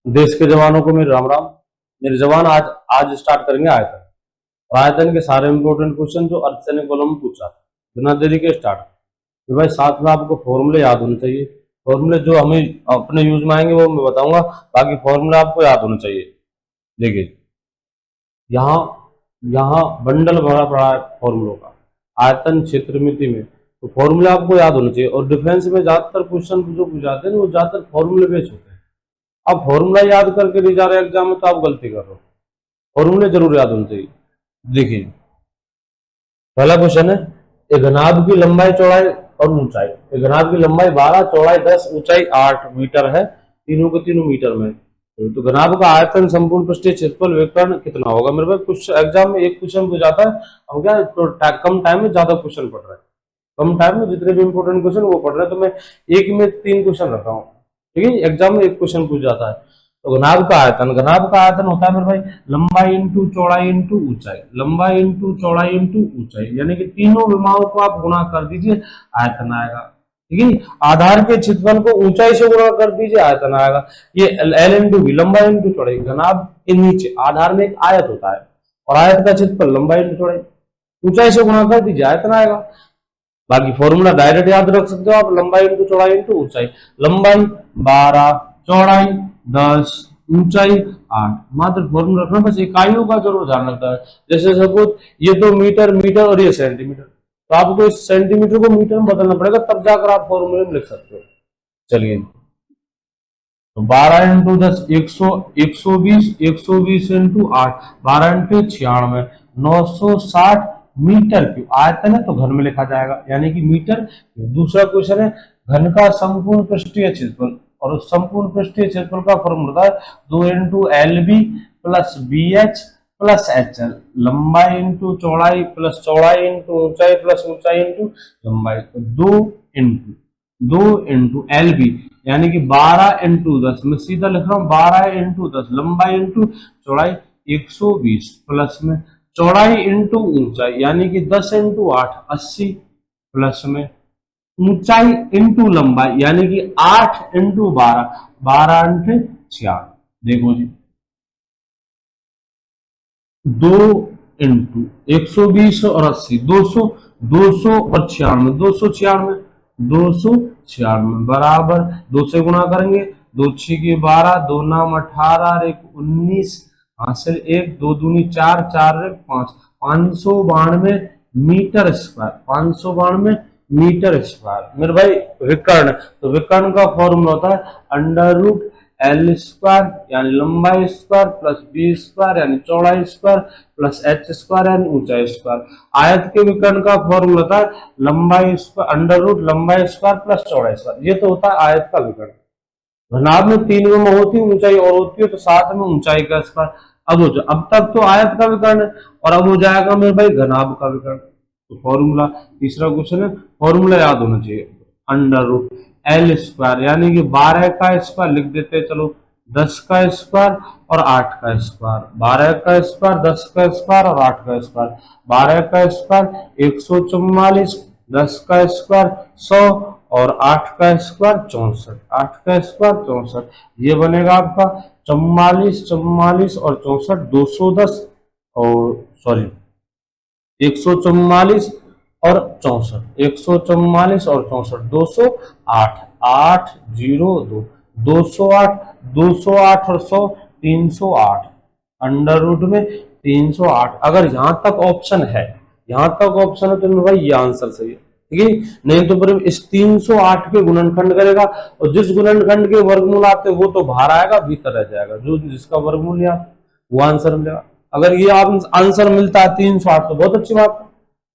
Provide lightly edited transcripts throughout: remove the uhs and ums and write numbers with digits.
देश के जवानों को मेरे राम राम। मेरे जवान आज आज स्टार्ट करेंगे आयतन। और आयतन के सारे इंपॉर्टेंट क्वेश्चन जो अर्धसैनिक बलों में पूछा बिना देरी के स्टार्ट। तो भाई साथ में आपको फॉर्मूले याद होने चाहिए। फॉर्मूले जो हमें अपने यूज में आएंगे वो मैं बताऊंगा, बाकी फॉर्मूले आपको याद होने चाहिए। देखिए यहाँ यहाँ बंडल भरा पड़ा है फॉर्मूलों का, आयतन क्षेत्र मिति में, तो फॉर्मूले आपको याद होने चाहिए। और डिफेंस में ज्यादातर क्वेश्चन जो पूछाते हैं वो ज्यादातर फॉर्मूले बेस्ड होते हैं। आप फॉर्मूला याद करके नहीं जा रहे एग्जाम में तो आप गलती कर रहे हो। फॉर्मूले जरूर याद होने चाहिए। देखिए पहला क्वेश्चन है, एक घनाभ की लंबाई चौड़ाई और ऊंचाई। एक घनाभ की लंबाई 12, चौड़ाई 10, ऊंचाई 8 मीटर है, तीनों के तीनों मीटर में। तो घनाभ का आयतन, संपूर्ण पृष्ठीय क्षेत्रफल, विकर्ण कितना होगा। मेरे पास कुछ एग्जाम में एक क्वेश्चन पूछ जाता है, हम क्या तो कम टाइम में ज्यादा क्वेश्चन पढ़ रहे हैं, कम टाइम में जितने भी इंपोर्टेंट क्वेश्चन वो पढ़ रहे हैं, तो मैं एक में 3 क्वेश्चन रखा हूँ। ठीक है, एग्जाम में एक क्वेश्चन पूछ जाता है। तो घनाभ का आयतन, घनाभ का आयतन होता है मेरे भाई लंबाई इंटू चौड़ाई इंटू ऊंचाई, लंबाई इंटू चौड़ाई इंटू ऊंचाई, यानी कि तीनों विमाओं को आप गुणा कर दीजिए, आयतन आएगा। ठीक है, आधार के क्षेत्रफल को ऊंचाई से गुणा कर दीजिए, आयतन आएगा। ये एल इंटू बी, लंबाई इंटू चौड़ाई। घनाभ के नीचे आधार में एक आयत होता है और आयत का क्षेत्रफल लंबाई इंटू चौड़ाई, ऊंचाई से गुणा कर दीजिए, आयतन आएगा। बाकी फॉर्मूला डायरेक्ट याद रख सकते हो आप, लंबाई इंटू चौड़ाई इंटू ऊंचाई। लंबाई 12, चौड़ाई 10, ऊंचाई 8। मात्र फॉर्मूला रखना, बस इकाइयों का जरूर ध्यान रखता है। जैसे सपोज ये तो मीटर मीटर और ये सेंटीमीटर, तो आपको इस सेंटीमीटर को मीटर में बदलना पड़ेगा, तब जाकर आप फॉर्मूले में लिख सकते हो। चलिए तो 12 into 10 120, 120 into 8 12 into 96, 960 metre cube. आयतन है तो घन में लिखा जाएगा, यानी कि मीटर। दूसरा क्वेश्चन है, घन का संपूर्ण पृष्ठीय क्षेत्रफल, और उस संपूर्ण पृष्ठीय क्षेत्रफल का फॉर्मूला था 2 into l b plus b h plus h l. लंबाई इंटू चौड़ाई प्लस चौड़ाई इंटू ऊंचाई प्लस ऊंचाई इंटू लंबाई। तो 2 इंटू एल बी, यानी कि 12 इंटू 10, मैं सीधा लिख रहा हूँ 12 इंटू 10, लंबाई इंटू चौड़ाई 120, प्लस में चौड़ाई इंटू ऊंचाई, यानी कि 10 इंटू 8 80, प्लस में ऊंचाई इंटू लंबाई, यानी कि 8 इंटू 12 12 इंटू 66। देखो जी 2 इंटू 120 और 80, 200, 200 और 96, 296, 296 बराबर 2 से गुणा करेंगे, 2 6 की 12, 2 नाम 18, 1 19, हासिल 1, 2 दूनी 4, 4 1 5, 592 मीटर स्क्वायर, 592 मीटर स्क्वायर। मेरे भाई विकर्ण, तो विकर्ण का फॉर्मूला होता है अंडर रूट एल स्क्वायर, यानी लंबाई स्क्वायर, प्लस बी स्क्वायर यानी चौड़ाई स्क्वायर, प्लस एच स्क्वायर यानी ऊंचाई स्क्वायर। आयत के विकर्ण का फॉर्मूला होता है लंबाई स्क्वायर अंडर रूट लंबाई स्क्वायर प्लस चौड़ाई स्क्वायर। ये तो होता है आयत का विकर्ण। घनाभ में 3 में होती है ऊंचाई और होती है, तो साथ में ऊंचाई का स्क्वायर। अब तक तो आयत का विकर्ण है, और अब हो जाएगा मेरे भाई घनाभ का विकर्ण। तो फॉर्मूला, तीसरा क्वेश्चन है, फॉर्मूला याद होना चाहिए अंडर रूट एल स्क्वायर, यानी कि 12 का स्क्वायर लिख देते हैं, चलो 10 का स्क्वायर और 8 का स्क्वायर, 12 का स्क्वायर 10 का स्क्वायर और 8 का स्क्वायर, 12 का स्क्वायर 144, 10 का स्क्वायर 100 और 8 का स्क्वायर 64, 8 का स्क्वायर 64। ये बनेगा आपका 44, 44 और 64 210, और सॉरी 144 और 64, 144 और 64 208, 802, 208, 208 और 100 308, अंडर रूट में 308। अगर यहां तक ऑप्शन है, यहां तक ऑप्शन है तो मेरे भाई ये आंसर सही है। ठीक है, नहीं तो फिर इस 308 के गुणनखंड करेगा, और जिस गुणनखंड के वर्गमूल आते वो तो बाहर आएगा, भीतर रह जाएगा, जो जिसका वर्गमूल या वो आंसर मिलेगा। अगर ये आंसर मिलता है 308 तो बहुत अच्छी बात है।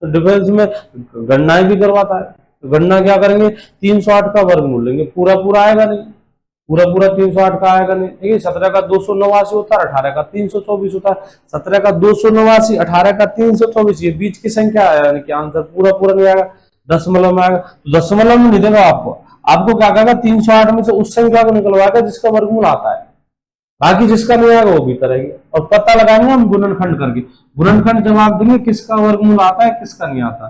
तो डिफेंस में गणनाएं भी करवाता है, तो गणना क्या करेंगे 308 का वर्गमूल लेंगे, पूरा पूरा आएगा नहीं, पूरा पूरा 308 का आएगा नहीं। ठीक है, 17 का 289 होता है, 18 का 324 होता है, 17 का 289, 18 का 324, ये बीच की संख्या है, यानी कि आंसर पूरा पूरा नहीं आएगा, दशमलव में आएगा। तो दशमलव में नहीं देगा आपको, आपको क्या कहेगा 308 में से उस संख्या को निकलवाएगा जिसका वर्गमूल आता है, बाकी जिसका नहीं आएगा वो भी करेंगे। और पता लगाएंगे हम गुणनखंड करके, गुणनखंड जवाब देंगे किसका वर्गमूल आता है किसका नहीं आता।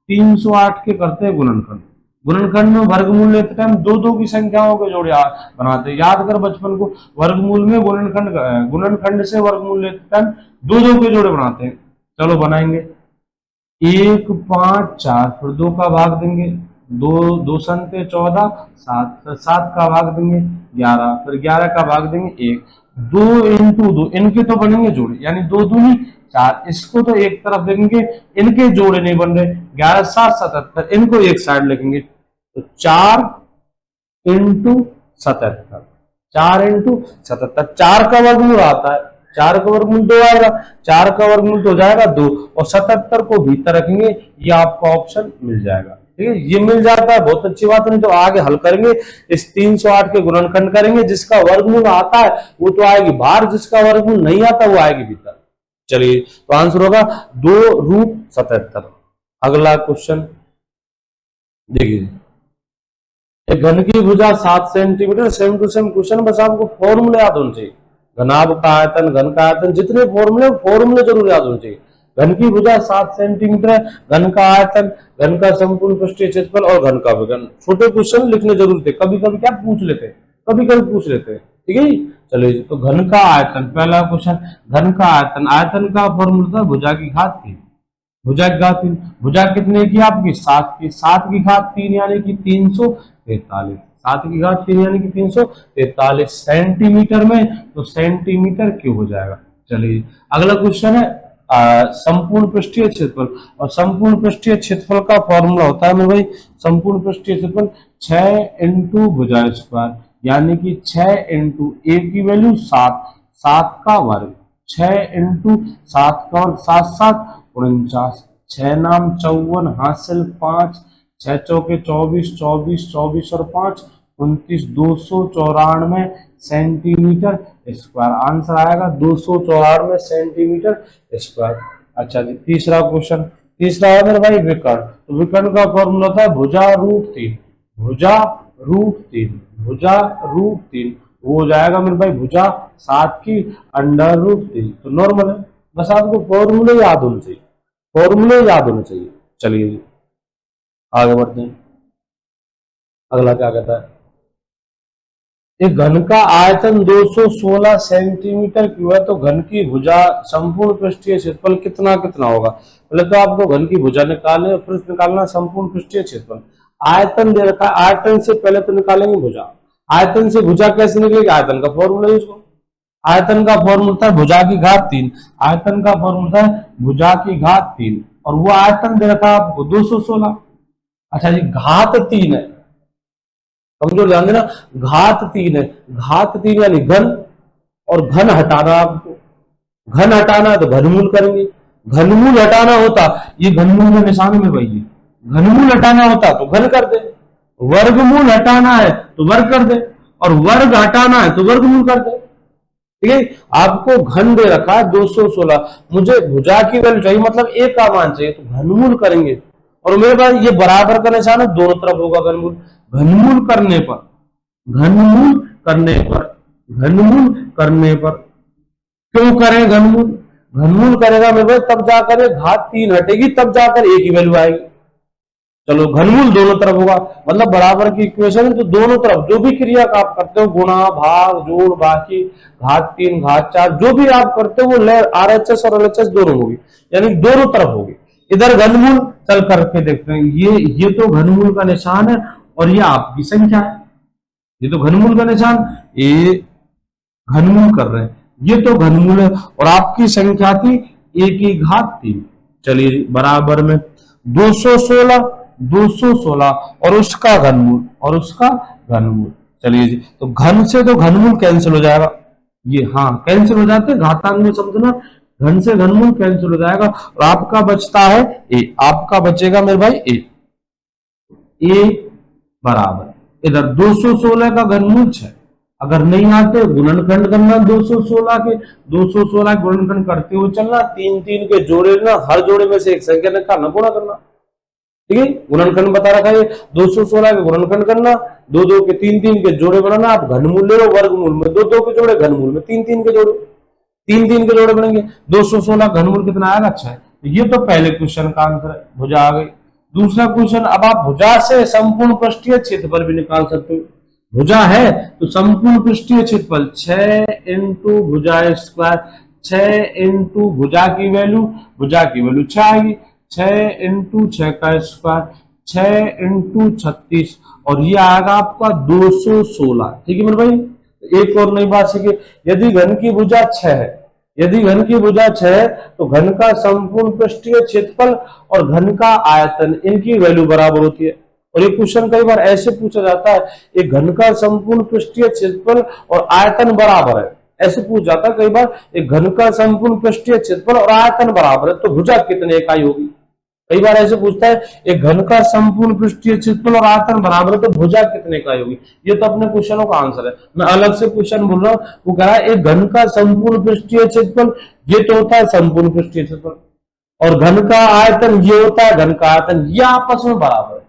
308 के करते हैं गुणनखंड, गुणनखंड में वर्गमूल लेते टाइम दो दो की संख्याओं के जोड़े बनाते हैं। याद कर बचपन को, वर्गमूल में गुणनखंड से वर्गमूल लेते टाइम दो दो के जोड़े बनाते हैं। चलो बनाएंगे। 1 5 4, फिर 2 का भाग देंगे, 2 2 संते 14, 7 फिर 7 का भाग देंगे 11, फिर 11 का भाग देंगे 1, 2 इंटू 2, इनके तो बनेंगे जोड़े, यानी 2 दूनी 4, इसको तो एक तरफ देंगे, इनके जोड़े नहीं बन रहे, 11 7 77, इनको एक साइड लिखेंगे, तो 4 इंटू 77, 4 इंटू 77, 4 का वर्गमूल आता है, 4 का वर्गमूल 2 आएगा, 4 का वर्गमूल तो हो जाएगा 2, और 77 को भीतर रखेंगे, ये आपका ऑप्शन मिल जाएगा। ठीक है, ये मिल जाता है, बहुत अच्छी बात। नहीं तो आगे हल करेंगे, इस 308 के गुणनखंड करेंगे, जिसका वर्गमूल आता है वो तो आएगी बाहर, जिसका वर्गमूल नहीं आता वो आएगी भीतर। चलिए, तो आंसर होगा 2√77। अगला क्वेश्चन देखिए, एक घन की भुजा 7 centimetre, same to same question, बस आपको फॉर्मूले याद होने चाहिए। घनाभ का आयतन, घन का आयतन, जितने फॉर्मूले जरूर याद होने चाहिए। घन की भुजा 7 सेंटीमीटर है, घन का आयतन, घन का संपूर्ण पृष्ठीय क्षेत्रफल और घन का विकर्ण। छोटे क्वेश्चन लिखने जरूर थे, कभी कभी क्या पूछ लेते, कभी कभी पूछ लेते। ठीक है, चलिए, तो घन का आयतन, पहला क्वेश्चन, घन का आयतन, आयतन का फॉर्मूला था भुजा की घात 3, भुजा की घात 3, भुजा कितने की आपकी 7 की, 7 की घात 3 यानी कि 343, 7 की घात 3 यानी कि 343 सेंटीमीटर में, तो सेंटीमीटर क्यूब हो जाएगा। चलिए, अगला क्वेश्चन है संपूर्ण पृष्ठीय क्षेत्रफल, और संपूर्ण पृष्ठीय क्षेत्रफल का फॉर्मूला होता है मेरे भाई, संपूर्ण पृष्ठीय क्षेत्रफल 6 इंटू भुजा स्क्वायर, यानी कि 6 इंटू ए की वैल्यू 7, 7 का वर्ग, 6 इंटू 7 का वर्ग, 7 7 49, 6 नाम 54, हासिल 5, 6 चौके 24, 24 24 और 5 29, 294 सेंटीमीटर स्क्वायर। आंसर आएगा 294 सेंटीमीटर स्क्वायर। अच्छा जी, तीसरा क्वेश्चन, तीसरा है मेरे भाई विकर्ण, तो विकर्ण का फॉर्मूला था भुजा √3, भुजा √3, भुजा √3, वो हो जाएगा मेरे भाई भुजा 7 की √3, तो नॉर्मल है। बस आपको फॉर्मूले याद होने चाहिए, फॉर्मूले याद होने चाहिए। चलिए जी, आगे बढ़ते हैं। अगला क्या कहता है, एक घन का आयतन 216 सेंटीमीटर क्यूब है, तो घन की भुजा संपूर्ण पृष्ठीय क्षेत्रफल कितना कितना होगा। पहले तो आपको घन की भुजा निकालने, फिर निकालना संपूर्ण पृष्ठीय क्षेत्रफल। आयतन दे रखा है, आयतन से पहले तो निकालेंगे भुजा, आयतन से भुजा कैसे निकलेगी, आयतन का फॉर्मूला है उसको, आयतन का फॉर्मूला है भुजा की घात 3, आयतन का फॉर्मूला है भुजा की घात 3, और वो आयतन दे रखा है आपको 216। अच्छा जी, घात 3 है, कमजोर ध्यान देना, घात 3 है, घात 3 यानी घन, और घन हटाना, आपको घन हटाना है तो घनमूल करेंगे, घनमूल हटाना होता, ये घनमूल का निशान में भाई, घनमूल हटाना होता तो घन कर दे, वर्गमूल हटाना है तो वर्ग कर दे, और वर्ग हटाना है तो वर्गमूल कर दे। ठीक है, आपको घन दे रखा है 216, मुझे भुजा की वैल्यू चाहिए, मतलब एक का मान चाहिए, तो घनमूल करेंगे, और मेरे पास ये बराबर का निशान है, दोनों तरफ होगा घनमूल। घनमूल करने पर, घनमूल करने पर, घनमूल करने पर, क्यों करें घनमूल, घनमूल करेगा मेरे भाई तब जाकर ये घात 3 हटेगी, तब जाकर एक ही वैल्यू आएगी। चलो, घनमूल दोनों तरफ होगा, मतलब बराबर की इक्वेशन है, तो दोनों तरफ जो भी क्रिया का आप करते हो, गुणा भाग जोड़ बाकी, घात 3 घात 4, जो भी आप करते हो वो RHS और LHS दोनों होगी, यानी दोनों तरफ होगी। इधर घनमूल चल करके देखते हैं, ये तो घनमूल का निशान है, और ये आपकी संख्या है, ये तो घनमूल का निशान, ये घनमूल कर रहे हैं, ये तो घनमूल है, और आपकी संख्या थी a की घात 3। चलिए, बराबर में 216, 216 और उसका घनमूल, और उसका घनमूल। चलिए जी, तो घन से तो घनमूल कैंसिल हो जाएगा, ये हाँ कैंसिल हो जाते, घातांक में समझना, घन से घनमूल कैंसिल हो जाएगा, और आपका बचता है a, आपका बचेगा मेरे भाई a बराबर, इधर 216 का घनमूल 6, अगर नहीं आते गुणनखंड करना 216 के, 216 गुणनखंड करते हुए चलना, 3 3 के जोड़े लेना, हर जोड़े में से एक संख्या निकालना, गुणा करना। ठीक है, गुणनखंड बता रखा है, 216 के गुणनखंड करना, 2 2 के 3 3 के जोड़े बनाना, आप घनमूल ले लो, वर्गमूल में 2 2 के जोड़े, घनमूल में 3 3 के जोड़े, 3 3 के जोड़े बनेंगे, 216 घनमूल कितना आएगा, 6। ये तो पहले क्वेश्चन का आंसर है, भुजा आ गई। दूसरा क्वेश्चन, अब आप भुजा से संपूर्ण पृष्ठीय क्षेत्रफल भी निकाल सकते हो। भुजा है तो संपूर्ण पृष्ठीय क्षेत्रफल 6 इंटू भुजा स्क्वायर, 6 इंटू भुजा की वैल्यू 6 आएगी, 6 इंटू 6 का स्क्वायर, 6 इंटू 36, और ये आएगा आपका 216। ठीक है मेरे भाई। एक और नई बात सीखिए, यदि घन की भुजा 6 है, यदि घन की भुजा 6 है तो घन का संपूर्ण पृष्ठीय क्षेत्रफल और घन का आयतन, इनकी वैल्यू बराबर होती है। और ये क्वेश्चन कई बार ऐसे पूछा जाता है, एक घन का संपूर्ण पृष्ठीय क्षेत्रफल और आयतन बराबर है, ऐसे पूछ जाता है कई बार, एक घन का संपूर्ण पृष्ठीय क्षेत्रफल और आयतन बराबर है तो भुजा कितने इकाई होगी। कई बार ऐसे पूछता है, एक घन का संपूर्ण पृष्ठीय क्षेत्रफल और आयतन बराबर है तो भुजा कितने इकाई होगी। ये तो अपने क्वेश्चनों का आंसर है, मैं अलग से क्वेश्चन बोल रहा हूँ। वो कह रहा है एक घन का संपूर्ण पृष्ठीय क्षेत्रफल, ये तो होता है संपूर्ण पृष्ठीय क्षेत्रफल, और घन का आयतन ये होता है घन का आयतन, ये आपस में बराबर है।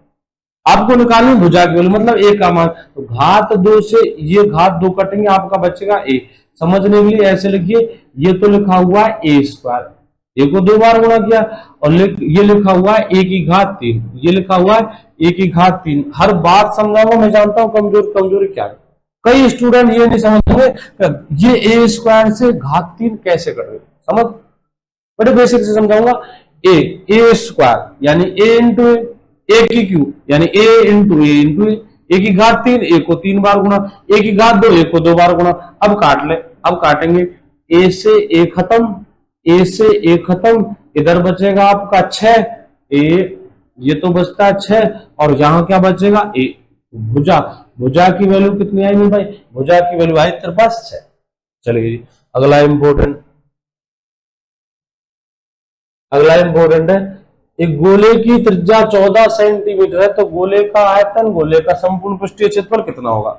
आपको निकालनी भुजा की वैल्यू, मतलब ए का मान, तो घात 2 से ये घात 2 कटेंगे, आपका बचेगा ए। समझने के लिए ऐसे लिखिए, ये तो लिखा हुआ है ए स्क्वायर, ए को 2 बार गुणा किया, और ये लिखा हुआ है ए की घात 3, ये लिखा हुआ है ए की घात 3। हर बात समझाऊंगा, मैं जानता हूं कमजोरी क्या है। कई स्टूडेंट ये नहीं समझेंगे ये ए स्क्वायर से घात 3 कैसे कर रहे, समझ, बड़े बेसिक से समझाऊंगा। ए स्क्वायर यानी ए इंटू ए की क्यू यानी ए इंटू ए की घात 3, ए को 3 बार गुणा, ए की घात 2, ए को 2 बार गुणा। अब काट ले, अब काटेंगे, ए से ए खत्म, ए से ए खत्म, इधर बचेगा आपका 6, ए ये तो बचता है 6, और यहां क्या बचेगा ए। भुजा की वैल्यू कितनी आई मेरे भाई, भुजा की वैल्यू आई तेरे पास 6। चलिए जी, अगला इंपॉर्टेंट है, एक गोले की त्रिज्या 14 सेंटीमीटर है तो गोले का आयतन, गोले का संपूर्ण पृष्ठीय क्षेत्रफल कितना होगा।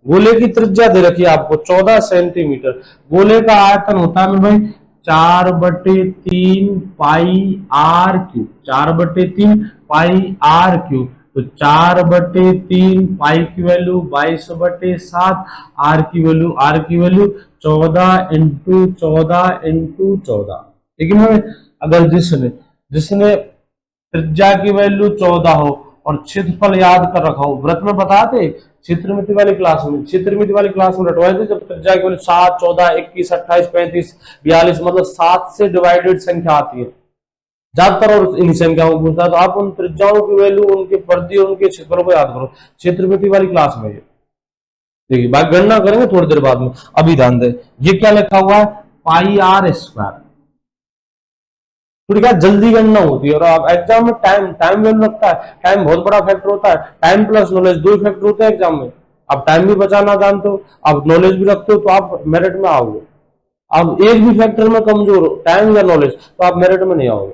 गोले की त्रिज्या दे रखी है आपको 14 सेंटीमीटर, गोले का आयतन होता है भाई 4/3 pi R cube, 4/3 pi R cube, तो 4/3 पाई की वैल्यू 22/7, आर की वैल्यू 14 इंटू 14 इंटू 14। ठीक है, अगर जिसने त्रिज्या की वैल्यू 14 हो और क्षेत्रफल याद कर रखा हो, व्रत में बताते क्षेत्रमिति वाली क्लास में रटवाए थे, जब त्रिज्या की वैल्यू 7, 14, 21, 28, 35, 42, मतलब 7 से डिवाइडेड संख्या आती है ज्यादातर, और इन संख्याओं को पूछता है, तो आप उन त्रिज्याओं की वैल्यू, उनके परिधि, उनके क्षेत्रफल को याद करो, क्षेत्रमिति वाली क्लास में। देखिए बात गणना करेंगे थोड़ी देर बाद में, अभी ध्यान दें, ये क्या लिखा हुआ है पाई आर स्क्वायर। थोड़ी क्या जल्दी गणना होती है, और आप एग्जाम में टाइम वैल्यू लगता है, टाइम बहुत बड़ा फैक्टर होता है, टाइम प्लस नॉलेज 2 फैक्टर होते हैं एग्जाम में। आप टाइम भी बचाना जानते हो, आप नॉलेज भी रखते हो, तो आप मेरिट में आओगे। आप एक भी फैक्टर में कमजोर हो, टाइम या नॉलेज, तो आप मेरिट में नहीं आओगे।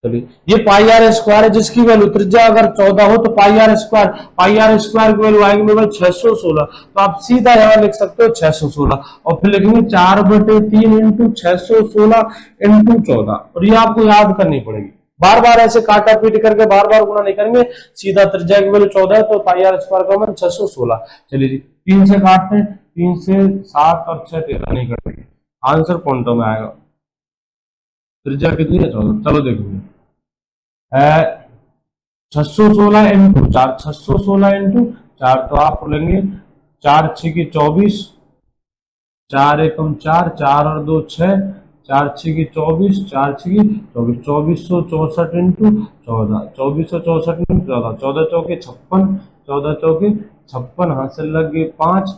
चलिए, ये पाई आर स्क्वायर है, जिसकी वैल्यू त्रिज्या अगर 14 हो तो पाई आर स्क्वायर की वैल्यू आएगी मेरे 616, तो आप सीधा यहां लिख सकते हो 616, और फिर लिखेंगे 4/3 इंटू 616 इंटू 14, और ये आपको याद करनी पड़ेगी। बार बार ऐसे काटा पीट करके बार बार गुणा नहीं करेंगे, सीधा त्रिज्या की वैल्यू 14 है तो पाई आर स्क्वायर का मान 616। चलिए जी, 3 से काटते हैं, 3 से 7 और 6 13 नहीं कटेंगे, आंसर क्वांटम में आएगा। त्रिज्या कितनी है 14, चलो देखिए 616 इंटू 4, 616 इंटू 4, तो आप लेंगे 4 6 की 24, 4 एकम 4, 4 और 2 6, 4 6 की 24, 4 6 की 24, 2464 इंटू 14, 2464 इंटू 14, 14 चौके 56, 14 चौके 56, हासिल लग गए 5,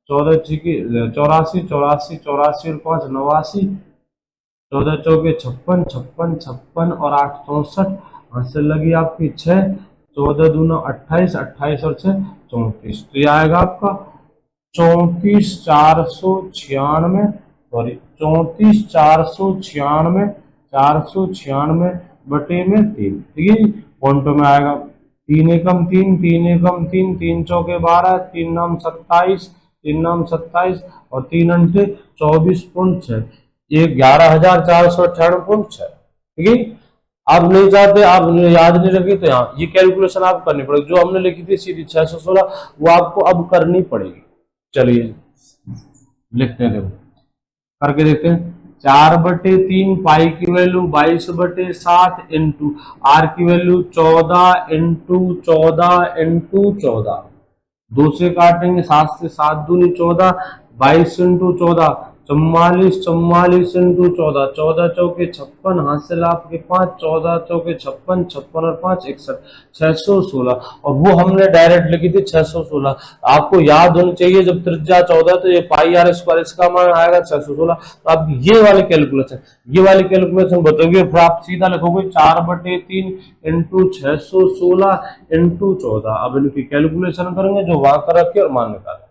14 6 की 84, 84, 84 और 5 89, 14 चौके 56, 56, 56 और 8 64, हासिल लगी आपकी 6, 14 दूना 28, 28 और 6 34, तो ये आएगा आपका 34,496, सॉरी 34,496, 496 बटे में 3। ठीक है, क्वांटम में आएगा 3 एकम 3, 3 एकम 3, 3 चौके 12, 3 नाम 27, 3 नाम 27 और 3 अंटे 24.6, ये 11,498.6। ठीक है, आप नहीं चाहते, आप याद नहीं रखी, तो यहाँ ये कैलकुलेशन आप करनी पड़ेगी, जो हमने लिखी थी सीधी 616 वो आपको अब करनी पड़ेगी। चलिए लिखते हैं, देखो करके देखते हैं। 4/3 पाई की वैल्यू 22/7 इंटू आर की वैल्यू 14 इंटू 14 दो से काटेंगे, 7 से 7 दूनी 14, 22 इंटू 14 44, 44 इंटू 14, 14 चौके 56, हासिल आपके 5, 14 चौके 56, 56 और 5 61, 616। और वो हमने डायरेक्ट लिखी थी 616। आपको याद होनी चाहिए जब त्रिज्या 14 तो ये पाई आर स्क्वायर इसका मान आएगा 616। तो आप ये वाली कैलकुलेशन बताओगे, फिर आप सीधा लिखोगे 4/3 इंटू 616 इंटू 14। अब इनकी कैलकुलेशन करेंगे, जो वहां कर रखे और मान निकालें।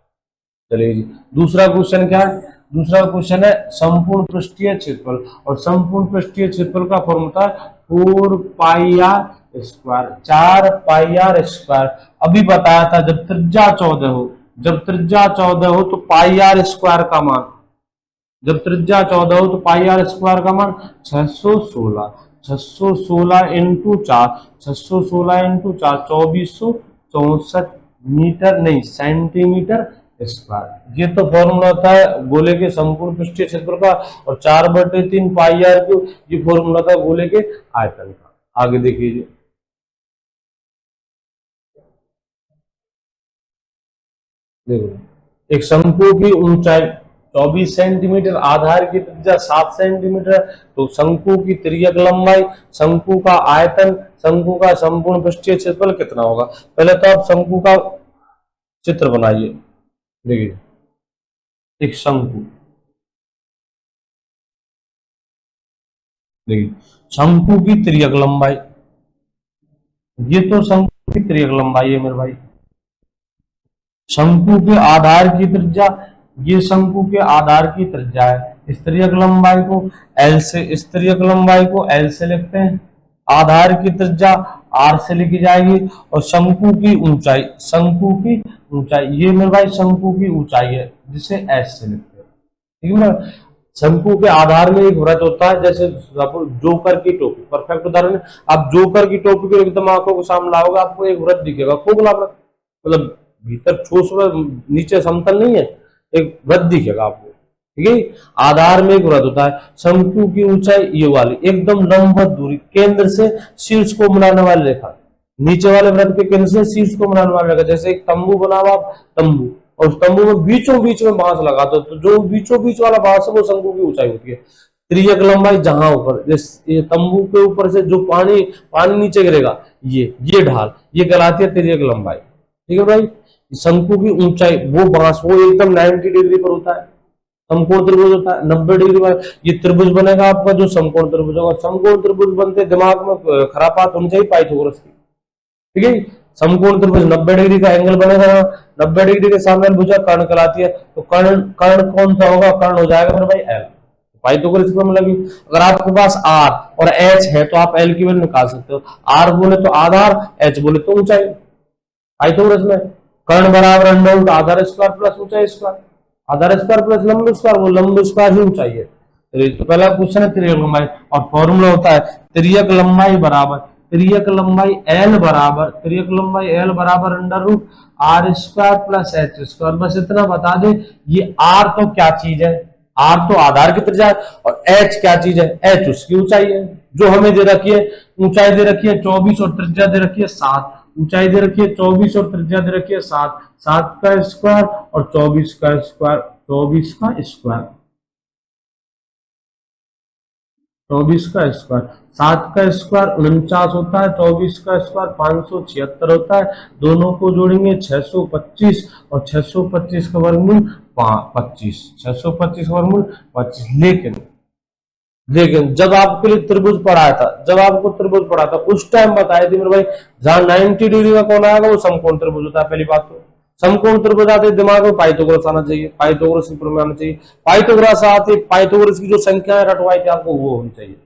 चलिए जी, दूसरा क्वेश्चन क्या है? दूसरा क्वेश्चन है संपूर्ण पृष्ठीय क्षेत्रफल, और संपूर्ण पृष्ठीय क्षेत्रफल का formula 4 pi are square, 4 pi are square. अभी बताया था जब त्रिज्या 14 हो तो पाई आर स्क्वायर का मान, जब त्रिज्या 14 हो तो पाई आर स्क्वायर का मान 616, 616 इंटू 4, 616 इंटू 4 2464 मीटर नहीं सेंटीमीटर स्क्वायर। ये तो फॉर्मूला था गोले के संपूर्ण पृष्ठीय क्षेत्रफल का, और 4/3 पाई आर क्यूब ये फॉर्मूला था गोले के आयतन का। आगे देखिए, देखो एक शंकु की ऊंचाई 24 सेंटीमीटर, आधार की त्रिज्या 7 सेंटीमीटर, तो शंकु की तिर्यक लंबाई, शंकु का आयतन, शंकु का संपूर्ण पृष्ठीय क्षेत्रफल कितना होगा? पहले तो आप शंकु का चित्र बनाइए। देखिए एक शंकु, देखिए शंकु की तिर्यक लंबाई, ये तो शंकु की तिर्यक लंबाई है मेरे भाई। शंकु के आधार की त्रिज्या, ये शंकु के आधार की त्रिज्या है। इस तिर्यक लंबाई को एल से, इस तिर्यक लंबाई को एल से लिखते हैं, आधार की त्रिज्या आर से लिखी जाएगी, और शंकु की ऊंचाई, शंकु की ऊंचाई ये मेरे भाई शंकु की ऊंचाई है जिसे एस से लिखते हैं। ठीक है ना? शंकु के आधार में एक वृत्त होता है, जैसे जोकर की टोपी, परफेक्ट उदाहरण है। आप जोकर की टोपी को एकदम आंखों को सामने लाओगे, आपको एक वृत्त दिखेगा, खोखला वृत्त, मतलब भीतर ठोस नीचे समतल नहीं है, एक वृत्त दिखेगा आपको। ठीक है, आधार में एक वृत्त होता है। शंकु की ऊंचाई ये वाली एकदम लंबवत दूरी, केंद्र से शीर्ष को मिलाने वाली रेखा, नीचे वाले वृत्त के केंद्र से शीर्ष को मिलाने वाली रेखा। जैसे एक तंबू बना हुआ, तंबू, और उस तंबू में बीचों बीच में बांस लगा दो, तो जो बीचों बीच वाला बांस है वो शंकु की ऊंचाई होती है। तिर्यक लंबाई जहां ऊपर, ये तंबू के ऊपर से जो पानी पानी नीचे गिरेगा, ये ढाल, ये कहलाती है तिर्यक लंबाई। ठीक है भाई, शंकु की ऊंचाई वो बांस वो एकदम 90 डिग्री पर होता है, समकोण त्रिभुज होता है 90 डिग्री पर। ये त्रिभुज बनेगा आपका जो समकोण त्रिभुज होगा। समकोण त्रिभुज बनते दिमाग में खरापात होनी चाहिए पाइथागोरस की। ठीक है, समकोण त्रिभुज 90 डिग्री का एंगल बनेगा, 90 डिग्री के सामने भुजा कर्ण कहलाती है। तो कर्ण कर्ण कौन सा होगा? कर्ण हो जाएगा मेरे भाई एल। पाइथागोरस की लगी, अगर आपके पास आर और एच है तो आप एल की वैल्यू निकाल सकते हो। आर बोले तो आधार, एच बोले तो ऊंचाई। पाइथागोरस में कर्ण बराबर अंडर रूट आधार स्क्वायर प्लस ऊंचाई स्क्वायर, आधार स्क्वायर प्लस लंब स्क्वायर, वो लंब स्क्वायर ही ऊंचाई है। तो पहला क्वेश्चन है तिर्यक लंबाई, और फॉर्मूला होता है तिर्यक लंबाई बराबर, तिर्यक लंबाई एल बराबर, तिर्यक लंबाई एल बराबर under root r square plus h square. बस इतना बता दे, ये आर तो क्या चीज है? आर तो आधार की त्रिज्या है, और एच क्या चीज है? एच उसकी ऊंचाई है, जो हमें दे रखी है। ऊंचाई दे रखी है 24 और त्रिज्या दे रखी है 7। ऊंचाई दे रखी है 24 और त्रिज्या दे रखी है 7, 7 का स्क्वायर और 24 का स्क्वायर, 24 का स्क्वायर, 24 का स्क्वायर, 7 का स्क्वायर 49 होता है, 24 का स्क्वायर 576 होता है। दोनों को जोड़ेंगे 625, और 625 का वर्गमूल 25, 625 का वर्गमूल 25। लेकिन जब आपके लिए त्रिभुज पढ़ाया था, जब आपको त्रिभुज पढ़ा था उस टाइम बताए थे मेरे भाई, जहां 90 डिग्री का कौन आएगा वो समकोण त्रिभुज होता है। पहली बात तो समकोण त्रिभुज आते दिमाग में पाइथागोरस आना चाहिए, पाइथागोरस की प्रमेय आना चाहिए। पाइथागोरस आते, पाइथागोरस की जो संख्या रटवाई थी आपको वो होनी चाहिए।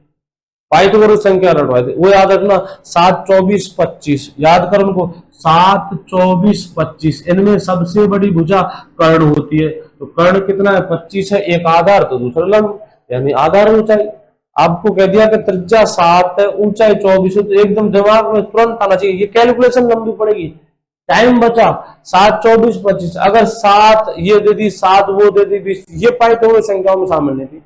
पाइथागोरस संख्या रटवाई थी वो याद रखना, 7, 24, 25 याद कर उनको। 7, 24, 25 इनमें सबसे बड़ी भुजा कर्ण होती है। तो कर्ण कितना है? 25 है, एक आधार तो दूसरा लंब, यानी आधार ऊंचाई। आपको कह दिया कि त्रिज्या 7 है, ऊंचाई 24 है, तो एकदम दिमाग में तुरंत आना चाहिए। ये कैलकुलेशन लंबी पड़ेगी, टाइम बचा। 7, 24, 25, अगर 7 ये दे दी, 7 वो दे दी, 20, ये पाइथागोरस संख्याओं में शामिल नहीं थी।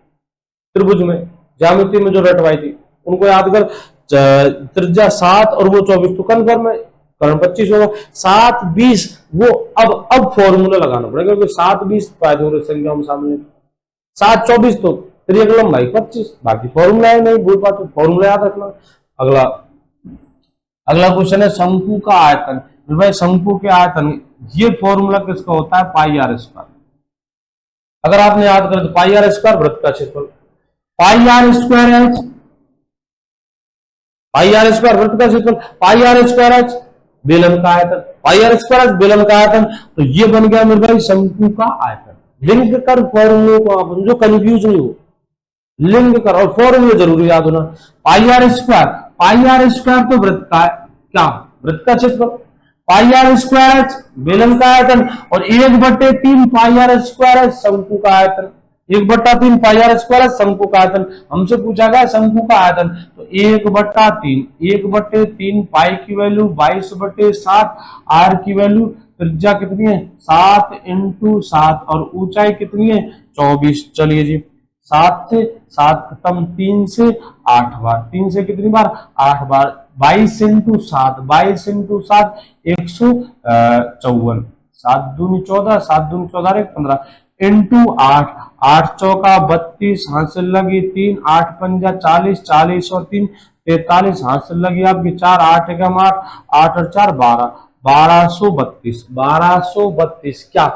त्रिभुज में ज्यामिति में जो रटवाई थी उनको याद कर। त्रिज्या 7 और वो 24 तो कन्फर्म है, कारण 25 होगा। 7 20 वो अब फॉर्मूला लगाना पड़ेगा क्योंकि 7 20 पाइथागोरस संख्याओं में शामिल है। 7 24 तो त्रिज्या लंबाई 25, बाकी फॉर्मूला है, नहीं भूल पाते फॉर्मूला याद रखना। अगला अगला क्वेश्चन है शंकु का आयतन। भाई शंकु के आयतन ये फॉर्मूला किसका होता है, पाई आर स्क्वायर। अगर आपने याद कर तो पाई आर स्क्वायर वृत्त का क्षेत्रफल, pi are square H, pi are square वृत्त का क्षेत्रफल, पाई आर स्क्वायर एच बेलन का आयतन, पाई आर स्क्वायर एच बेलन का आयतन। तो ये बन गया मेरे भाई शंकु का आयतन। लिंक कर फॉर्मूले को, आप जो कंफ्यूज नहीं हो, लिंक कर और फॉर्मूले जरूरी याद होना। पाई आर स्क्वायर तो वृत्त का है, क्या वृत्त का क्षेत्रफल, पाई आर स्क्वायर एच बेलन का आयतन और 1/3 पाई आर स्क्वायर एच शंकु का आयतन। 1/3 पाई आर स्क्वायर एच शंकु का आयतन। हमसे पूछा गया शंकु का आयतन, तो 1/3 पाई की वैल्यू 22/7, आर की वैल्यू त्रिज्या कितनी है 7 × 7 और ऊंचाई कितनी है 24। चलिए जी 7 से 7 खत्म, 3 से 8 बार, 3 से कितनी बार 8 बार, 22 × 7, 22 × 7 154, 7 दूनी 14, 7 दूनी 14 15 इंटू 8, 8 चौका 32, हाथ से लगी 3, 8 पंजा 40, 40 और 3 43, हाथ से लगी आपकी 4, 8 एकम 8, 8 और 4 12, 1232, 1232 क्या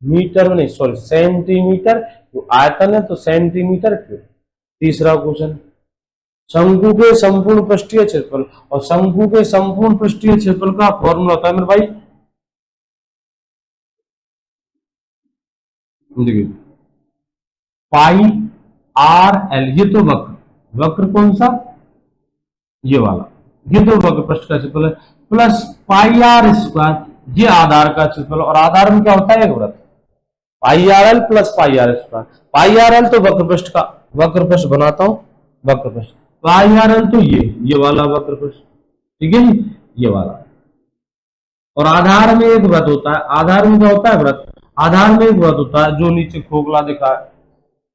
मीटर में नहीं सॉरी सेंटीमीटर, तो आयतन है तो सेंटीमीटर क्यूब। तीसरा क्वेश्चन शंकु के संपूर्ण पृष्ठीय क्षेत्रफल, और शंकु के संपूर्ण पृष्ठीय क्षेत्रफल का फॉर्मूला होता है मेरे भाई, देखिए पाई आर एल, ये तो वक्र, वक्र कौन सा ये वाला, ये तो वक्र पृष्ठ का क्षेत्रफल है, प्लस पाई आर स्क्वायर ये आधार का क्षेत्रफल, और आधार में क्या होता है एक वृत्त, pi R L plus pi are square. Pi R L तो वक्र पृष्ठ का, वक्र पृष्ठ बनाता हूं वक्र पृष्ठ, पाई आर एल तो ये वाला वक्र पृष्ठ, ठीक है ये वाला, और आधार में एक वृत्त होता है, आधार में क्या होता है वृत्त, आधार में एक वृत्त होता है जो नीचे खोखला दिखा है,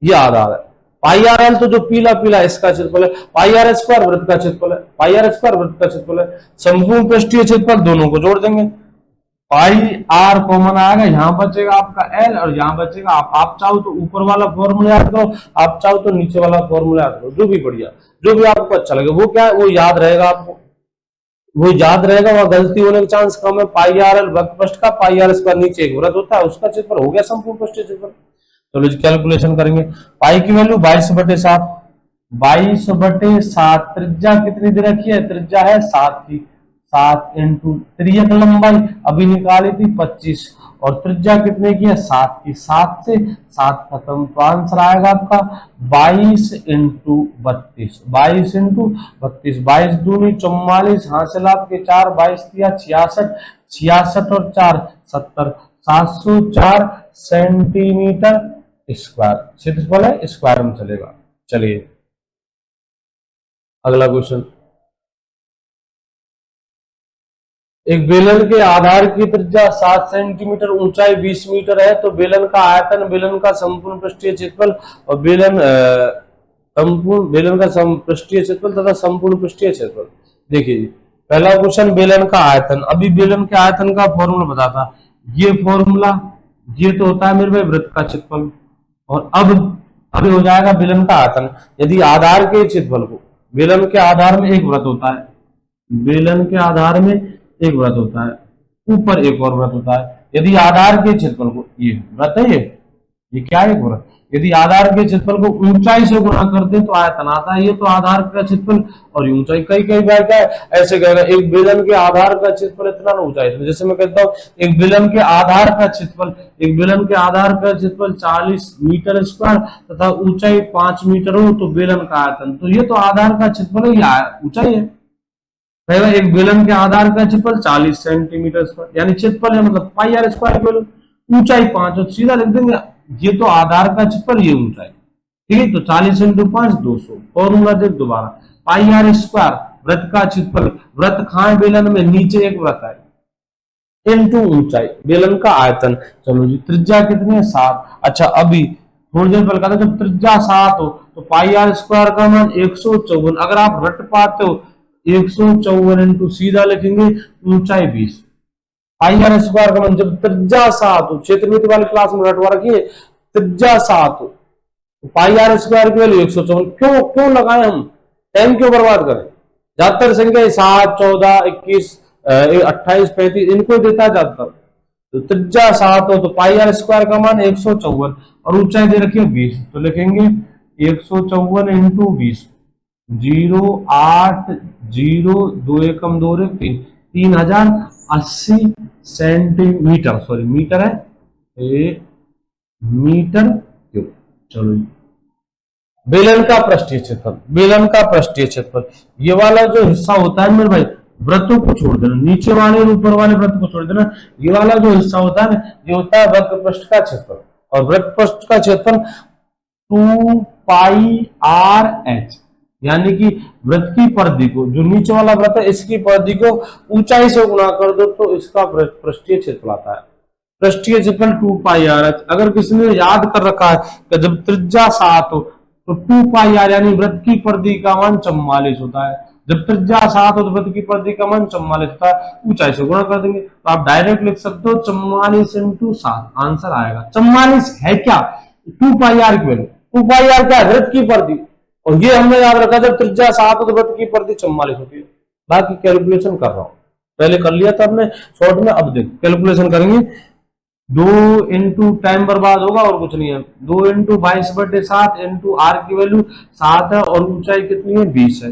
ये आधार है। पाई आर एल तो जो पीला पीला इसका क्षेत्रफल है, पाई आर स्क्वायर वृत्त का क्षेत्रफल है, पाई आर स्क्वायर वृत्त का क्षेत्रफल है। संपूर्ण पृष्ठीय क्षेत्रफल दोनों को जोड़ देंगे, पाई आर कॉमन आएगा, यहां बचेगा आपका एल और यहां बचेगा आप चाहो तो ऊपर वाला फॉर्मूला याद करो, आप चाहो तो नीचे वाला फॉर्मूला याद करो, जो भी बढ़िया, जो भी आपको अच्छा लगे वो क्या है वो याद रहेगा आपको, वो याद रहेगा, वह गलती होने के चांस कम है। पाई आर एल वक्र पृष्ठ का, पाई आर स्क्वायर नीचे एक वृत्त होता है उसका क्षेत्रफल, हो गया संपूर्ण पृष्ठीय क्षेत्रफल। चलो जी कैलकुलेशन करेंगे, पाई की वैल्यू 22/7, 22/7, त्रिज्या कितनी दे रखी है, त्रिज्या है 7 की, 7 × त्रिज्यक लंबाई अभी निकाली थी 25 और त्रिज्या कितने की है 7 की, 7 से 7 खत्म, तो आंसर आएगा आपका 22 × 32, 22 × 32, 22 दूनी 44, हासिल आपके 4, 22 दिया 66, 66 और 4 70, 704 सेंटीमीटर स्क्वायर क्षेत्रफल है, स्क्वायर में चलेगा। चलिए अगला क्वेश्चन, एक बेलन के आधार की त्रिज्या 7 सेंटीमीटर, ऊंचाई 20 मीटर है, तो बेलन का आयतन, बेलन का संपूर्ण पृष्ठीय क्षेत्रफल और बेलन का पृष्ठीय क्षेत्रफल तथा संपूर्ण पृष्ठीय क्षेत्रफल। देखिए जी पहला क्वेश्चन बेलन का आयतन, अभी बेलन के आयतन का फॉर्मूला बताता, ये फॉर्मूला ये तो होता है मेरे भाई वृत्त का क्षेत्रफल, और अब हो जाएगा बेलन का आयतन। यदि आधार के क्षेत्रफल को, बेलन के आधार में एक वृत्त होता है, बेलन के आधार में एक वृत्त होता है, ऊपर एक और वृत्त होता है, यदि आधार के क्षेत्रफल को, ये वृत्त है ये क्या है एक वृत्त, यदि आधार के क्षेत्रफल को ऊंचाई से गुणा कर दे तो आयतन आता है, ये तो आधार का क्षेत्रफल और ऊंचाई, कई बार क्या है ऐसे कहेगा एक बेलन के आधार का क्षेत्रफल इतना ना ऊंचाई, तो जैसे मैं कहता हूँ एक बेलन के आधार का क्षेत्रफल, एक बेलन के आधार का क्षेत्रफल 40 मीटर स्क्वायर तथा ऊंचाई 5 मीटर हो तो बेलन का आयतन, तो ये तो आधार का क्षेत्रफल है, ऊंचाई है। एक बेलन के आधार का क्षेत्रफल 40 सेंटीमीटर स्क्वायर, यानी क्षेत्रफल है मतलब पाई आर स्क्वायर की वैल्यू, ऊंचाई 5, और सीधा लिख देंगे ये तो आधार का क्षेत्रफल, ये ऊंचाई, ठीक है, तो 40 × 5 200, फॉर्मूला देख दोबारा, पाई आर स्क्वायर वृत्त का क्षेत्रफल, वृत्त खाए बेलन में नीचे एक वृत्त है, इनटू ऊंचाई बेलन का आयतन। चलो जी त्रिज्या कितनी है 7, अच्छा अभी थोड़ी देर पहले कहा था जब त्रिज्या 7 हो तो पाई आर स्क्वायर का मान 154। अगर आप रट पाते हो 154 इंटू सीधा लिखेंगे ऊंचाई 20। पाई आर स्क्वायर का मान जब त्रिज्या 7 हो, क्षेत्रमिति वाली क्लास में रटवा रखिए, त्रिज्या 7 हो तो पाई आर स्क्वायर की वैल्यू 154। क्यों क्यों लगाए हम, टाइम क्यों बर्बाद करें। ज्यादातर संख्या 7, 14, 21, 28, 35 इनको देता है ज्यादातर। तो त्रिज्या 7 हो तो पाई आर स्क्वायर का मान 154 और ऊंचाई दे रखी है 20, तो लिखेंगे 154 इंटू 20, 0, 8, 0, 2 एकम 2 रे 3, 3080 सेंटीमीटर, सॉरी मीटर है, मीटर क्यूब। चलो बेलन का पृष्ठीय क्षेत्रफल, बेलन का पृष्ठीय क्षेत्रफल, ये वाला जो हिस्सा होता है मेरे भाई वृत्तों को छोड़ देना, नीचे वाले और ऊपर वाले वृत्त को छोड़ देना, ये वाला जो हिस्सा होता है ना ये होता है वृत्त पृष्ठ का क्षेत्रफल। और वृत्त पृष्ठ का क्षेत्रफल 2 पाई आर एच, यानी कि वृत्त की परिधि को, जो नीचे वाला वृत्त है इसकी परिधि को ऊंचाई से गुणा कर दो तो इसका पृष्ठीय क्षेत्रफल आता है। पृष्ठीय क्षेत्रफल 2 पाई आर एच। अगर किसी ने याद कर रखा है कि जब त्रिज्या 7 हो तो 2 पाई आर यानी वृत्त की परिधि का मान 44 होता है। जब त्रिज्या 7 हो तो वृत्त की परिधि का मान 44 होता है, ऊंचाई से गुणा कर देंगे तो आप डायरेक्ट लिख सकते हो 44 इंटू 7, आंसर आएगा 44 है क्या 2 पाई आर की वैल्यू। 2 पाई आर क्या है, वृत्त की परिधि, और ये हमने याद रखा जब त्रिज्या 7 हो तो वृत्त की परिधि 44 होती है। बाकी कैलकुलेशन कर रहा हूं, पहले कर लिया था हमने शॉर्ट में, अब देख कैलकुलेशन करेंगे। 2 इंटू टाइम बर्बाद होगा और कुछ नहीं है, 2 इंटू 22/7 इंटू आर की वैल्यू 7 है और ऊंचाई कितनी है 20 है,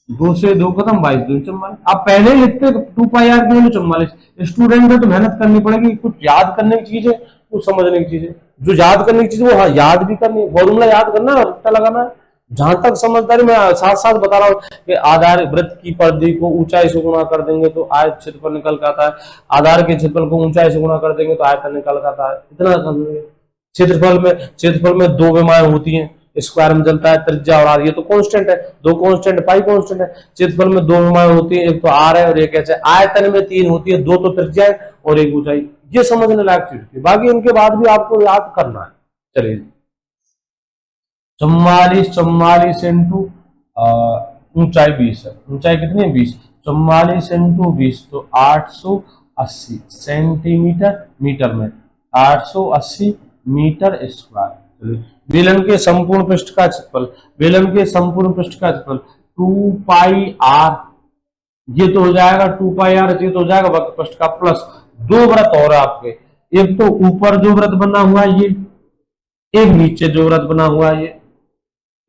2 से 2 खत्म 22, 2 44। आप पहले ही लिखते 2 पाई आर की वैल्यू 44। स्टूडेंट है तो मेहनत करनी पड़ेगी, कुछ याद करने की चीज है, कुछ समझने की चीज है। जो याद करने की चीज है वो याद भी करनी, फॉर्मूला याद करना है, रट्टा लगाना है। जहां तक समझदारी मैं साथ साथ बता रहा हूँ कि आधार वृत्त की परिधि को ऊंचाई से गुणा कर देंगे तो आयत क्षेत्रफल निकल के आता है, आधार के क्षेत्रफल को ऊंचाई से गुणा कर देंगे तो आयतन निकल के आता है। इतना समझेंगे। क्षेत्रफल में 2 विमाएं होती हैं, स्क्वायर में चलता है त्रिज्या और आर, ये तो कांस्टेंट है, 2 कांस्टेंट पाई कांस्टेंट है। क्षेत्रफल में 2 विमाएं होती हैं, एक तो आर है और एक एच है। आयतन में 3 होती है, 2 तो त्रिज्या है और 1 ऊंचाई। ये समझने लायक चीज थी, बाकी इनके बाद भी आपको याद करना है। चलिए 44 इंटू ऊंचाई 20 है, ऊंचाई कितनी है 20, 44 इंटू 20 तो 880 सेंटीमीटर, मीटर में 880 मीटर स्क्वायर। बेलन के संपूर्ण पृष्ठ का क्षेत्रफल, बेलन के संपूर्ण पृष्ठ का क्षेत्रफल 2 पाई आर, ये तो हो जाएगा 2 पाई आर, ये तो हो जाएगा वक्र पृष्ठ का, प्लस 2 वृत्त और आपके, एक तो ऊपर जो वृत्त बना हुआ है ये, एक नीचे जो वृत्त बना हुआ है ये,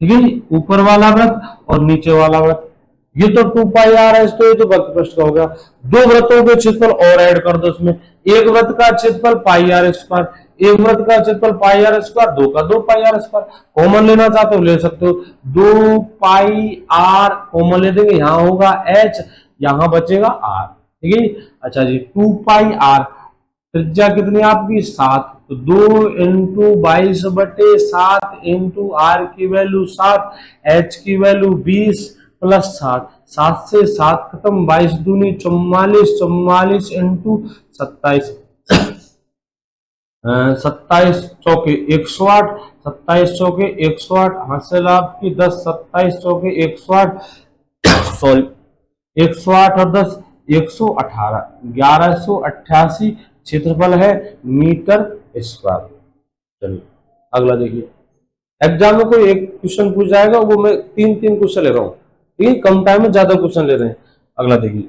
ठीक है, ऊपर वाला वृत्त और नीचे वाला वृत्त, ये तो 2 पाई आर है, तो ये तो वक्र पृष्ठ का हो गया। 2 वृत्तों के क्षेत्रफल और ऐड कर दो इसमें, एक वृत्त का क्षेत्रफल पाई आर स्क्वायर, एक वृत्त का क्षेत्रफल पाई आर स्क्वायर, 2 का 2 पाई आर स्क्वायर। कॉमन लेना चाहते हो ले सकते हो, 2 पाई आर कॉमन ले देंगे, यहाँ होगा एच, यहाँ बचेगा आर, ठीक है। अच्छा जी 2 पाई आर, त्रिज्या कितनी आपकी 7, तो 2 इंटू 22/7 इंटू आर की वैल्यू 7, एच की वैल्यू 20 प्लस 7, 7 से 7 खत्म, 22 दूनी 44, 44 इंटू 27, 27 चौके 108, 27 चौके 108, हासिल आपकी 10, 27 चौके 108, सॉरी 108 और 10 118, 1188 क्षेत्रफल है मीटर स्क्वायर। चलिए अगला देखिए, एग्जाम में कोई एक क्वेश्चन पूछ जाएगा, वो मैं 3 क्वेश्चन ले रहा हूँ, ठीक है, कम टाइम में ज्यादा क्वेश्चन ले रहे हैं। अगला देखिए,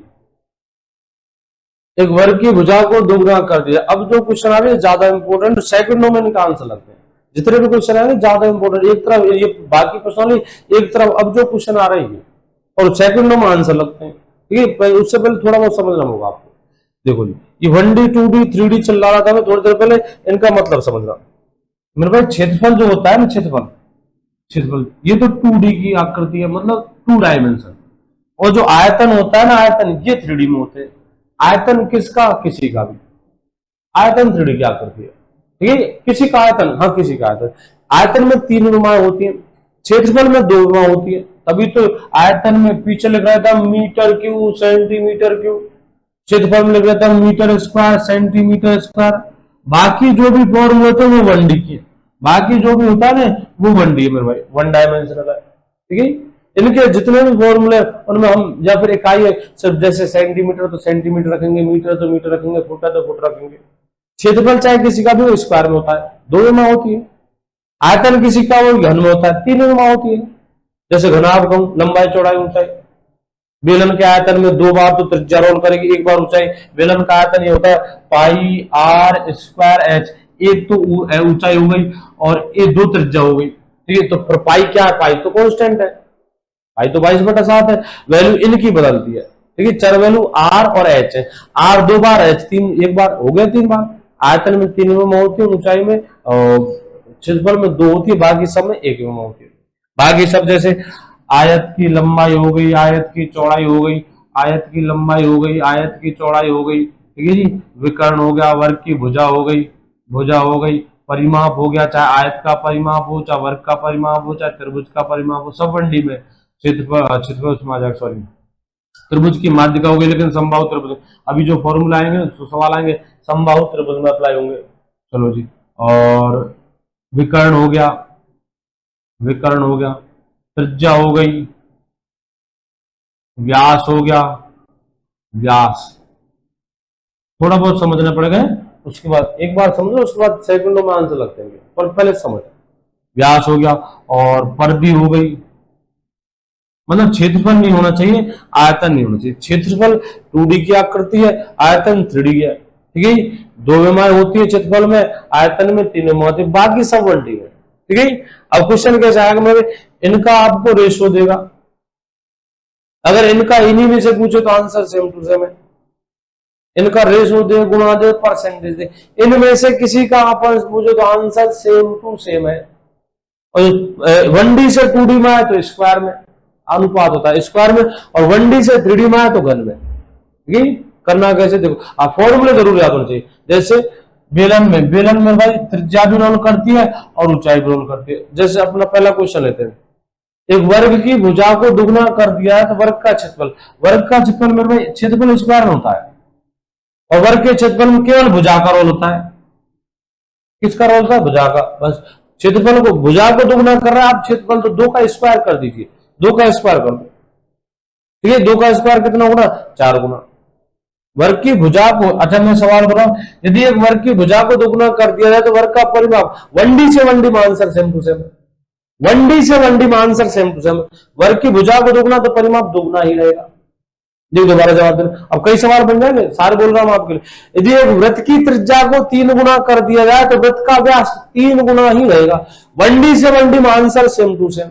एक वर्ग की भुजा को 2 गुना कर दिया। अब जो क्वेश्चन आ रहे हैं ज्यादा इंपोर्टेंट, सेकंडों में इनका आंसर लगते हैं, जितने भी क्वेश्चन आ रहे हैं ज्यादा इंपोर्टेंट, एक तरफ ये बाकी क्वेश्चन एक तरफ, अब जो क्वेश्चन आ रहे हैं और सेकंडों में आंसर लगते हैं, ठीक है। उससे पहले थोड़ा बहुत समझना होगा आपको। देखो जी, ये 1D 2D 3D चल रहा था, मैं थोड़ी देर पहले इनका मतलब समझना मेरे भाई। क्षेत्रफल जो होता है ना, क्षेत्रफल ये तो 2D की आकृति है, मतलब 2 डायमेंशन, और जो आयतन होता है ना, आयतन ये 3D में होते हैं। आयतन किसका, किसी का भी आयतन 3D की आकृति है, ठीक है, किसी का आयतन, हाँ किसी का आयतन। आयतन में 3 विमाएं होती है, क्षेत्रफल में 2 विमाएं होती है, तभी तो आयतन में पीछे लिख रहा था मीटर क्यूब, सेंटीमीटर क्यूब, क्षेत्रफल में लिख रहा था मीटर स्क्वायर, सेंटीमीटर स्क्वायर। बाकी जो भी फॉर्मूले थे वो 1D की, बाकी जो भी होता है ना वो 1D मेरे भाई, 1 डायमेंशनल है। ठीक है, इनके जितने भी फॉर्मूले उनमें हम या फिर इकाई है सिर्फ जैसे सेंटीमीटर तो सेंटीमीटर रखेंगे, मीटर तो मीटर रखेंगे, फुट है तो फुट रखेंगे। क्षेत्रफल चाहे किसी का भी हो स्क्वायर में होता है, 2 में होती है। आयतन किसी का वो घन में होता है, 3 में होती है। जैसे घनाभ कहूं, लंबाई चौड़ाई ऊंचाई। बेलन के आयतन में 2 बार तो त्रिज्या रोल करेगी, 1 बार ऊंचाई। बेलन का आयतन ये होता है पाई आर स्क्वायर एच, एक तो ऊंचाई हो गई और ये 2 त्रिज्या हो गई। ठीक है, तो फिर पाई क्या है, पाई तो कांस्टेंट है, पाई तो 22/7 है। वैल्यू इनकी बदलती है। ठीक है, चर वैल्यू आर और एच है, आर 2 बार, एच 3 1 बार, हो गया 3 बार। आयतन में 3 में होती है, ऊंचाई में और क्षेत्रफल में 2 होती है, बाकी सब में 1 में होती है। बाकी सब जैसे आयत की लंबाई हो गई, आयत की चौड़ाई हो गई, आयत की लंबाई हो गई, आयत की चौड़ाई हो गई। ठीक है जी, विकर्ण हो गया, वर्ग की भुजा हो गई, भुजा हो गई, परिमाप हो गया, चाहे आयत का परिमाप हो, चाहे वर्ग का परिमाप हो, चाहे त्रिभुज का परिमाप हो, सब 1D में। क्षेत्रफल उसमें आ जाएगा, सॉरी त्रिभुज की माध्यिका हो गई, लेकिन समबाहु त्रिभुज अभी जो फॉर्मूला आएंगे तो सवाल आएंगे समबाहु त्रिभुज में अप्लाई होंगे। चलो जी, और विकर्ण हो गया, विकर्ण हो गया, त्रिज्या हो गई, व्यास हो गया, व्यास थोड़ा बहुत समझना पड़ेगा, उसके बाद एक बार समझो, उसके बाद सेकंडों में आंसर लगते हैं, पर पहले समझ। व्यास हो गया और परिधि हो गई, मतलब क्षेत्रफल नहीं होना चाहिए, आयतन नहीं होना चाहिए। क्षेत्रफल 2D की आकृति है, आयतन 3D है। ठीक है, 2 विमाएं होती है क्षेत्रफल में, आयतन में 3 विमाएं होती है, बाकी सब 1D है। ठीक है, अब क्वेश्चन कैसे आएगा मेरे, इनका आपको रेशियो देगा। अगर इनका इन्हीं में से पूछे तो आंसर सेम टू सेम है। इनका रेशियो दे, गुणा दे, परसेंटेज दे, इनमें से किसी का आपस पूछो तो आंसर सेम टू सेम है। और 1D से 2D में है तो स्क्वायर में अनुपात होता है, स्क्वायर में, और 1D से 3D में है तो घन में। ठीक है, करना कैसे देखो, आप फॉर्मूले जरूर याद होने चाहिए। जैसे बेलन में भाई त्रिज्या भी रोल करती है और ऊंचाई भी रोल करती है। जैसे अपना पहला क्वेश्चन लेते हैं, एक वर्ग की भुजा को दुगना कर दिया है तो वर्ग का क्षेत्रफल, वर्ग का क्षेत्रफल मेरे भाई क्षेत्रफल स्क्वायर में होता है, और वर्ग के क्षेत्रफल में केवल भुजा का रोल होता है। किसका रोल था, भुजा का। बस क्षेत्रफल को, भुजा को दुगना कर रहा है आप, क्षेत्रफल तो 2 का स्क्वायर कर दीजिए, 2 का स्क्वायर कर दो। ठीक है, 2 का स्क्वायर कितना गुना, 4 गुना। वर्ग की भुजा को, अच्छा मैं सवाल कर रहा हूं, यदि एक वर्ग की भुजा को दुगना कर दिया जाए तो वर्ग का परिमाप 1D से 1D में answer same to same, 1D से 1D में आंसर सेम टू सेम। वर्ग की भुजा को दुगना तो परिमाप दुगना ही रहेगा। देखो दोबारा जवाब देना, अब कई सवाल बन जाएंगे, सारे बोल रहा हूं आपके लिए। यदि एक वृत्त की त्रिज्या को 3 गुना कर दिया जाए तो वृत्त का व्यास 3 गुना ही रहेगा, 1D से 1D में आंसर सेम टू सेम।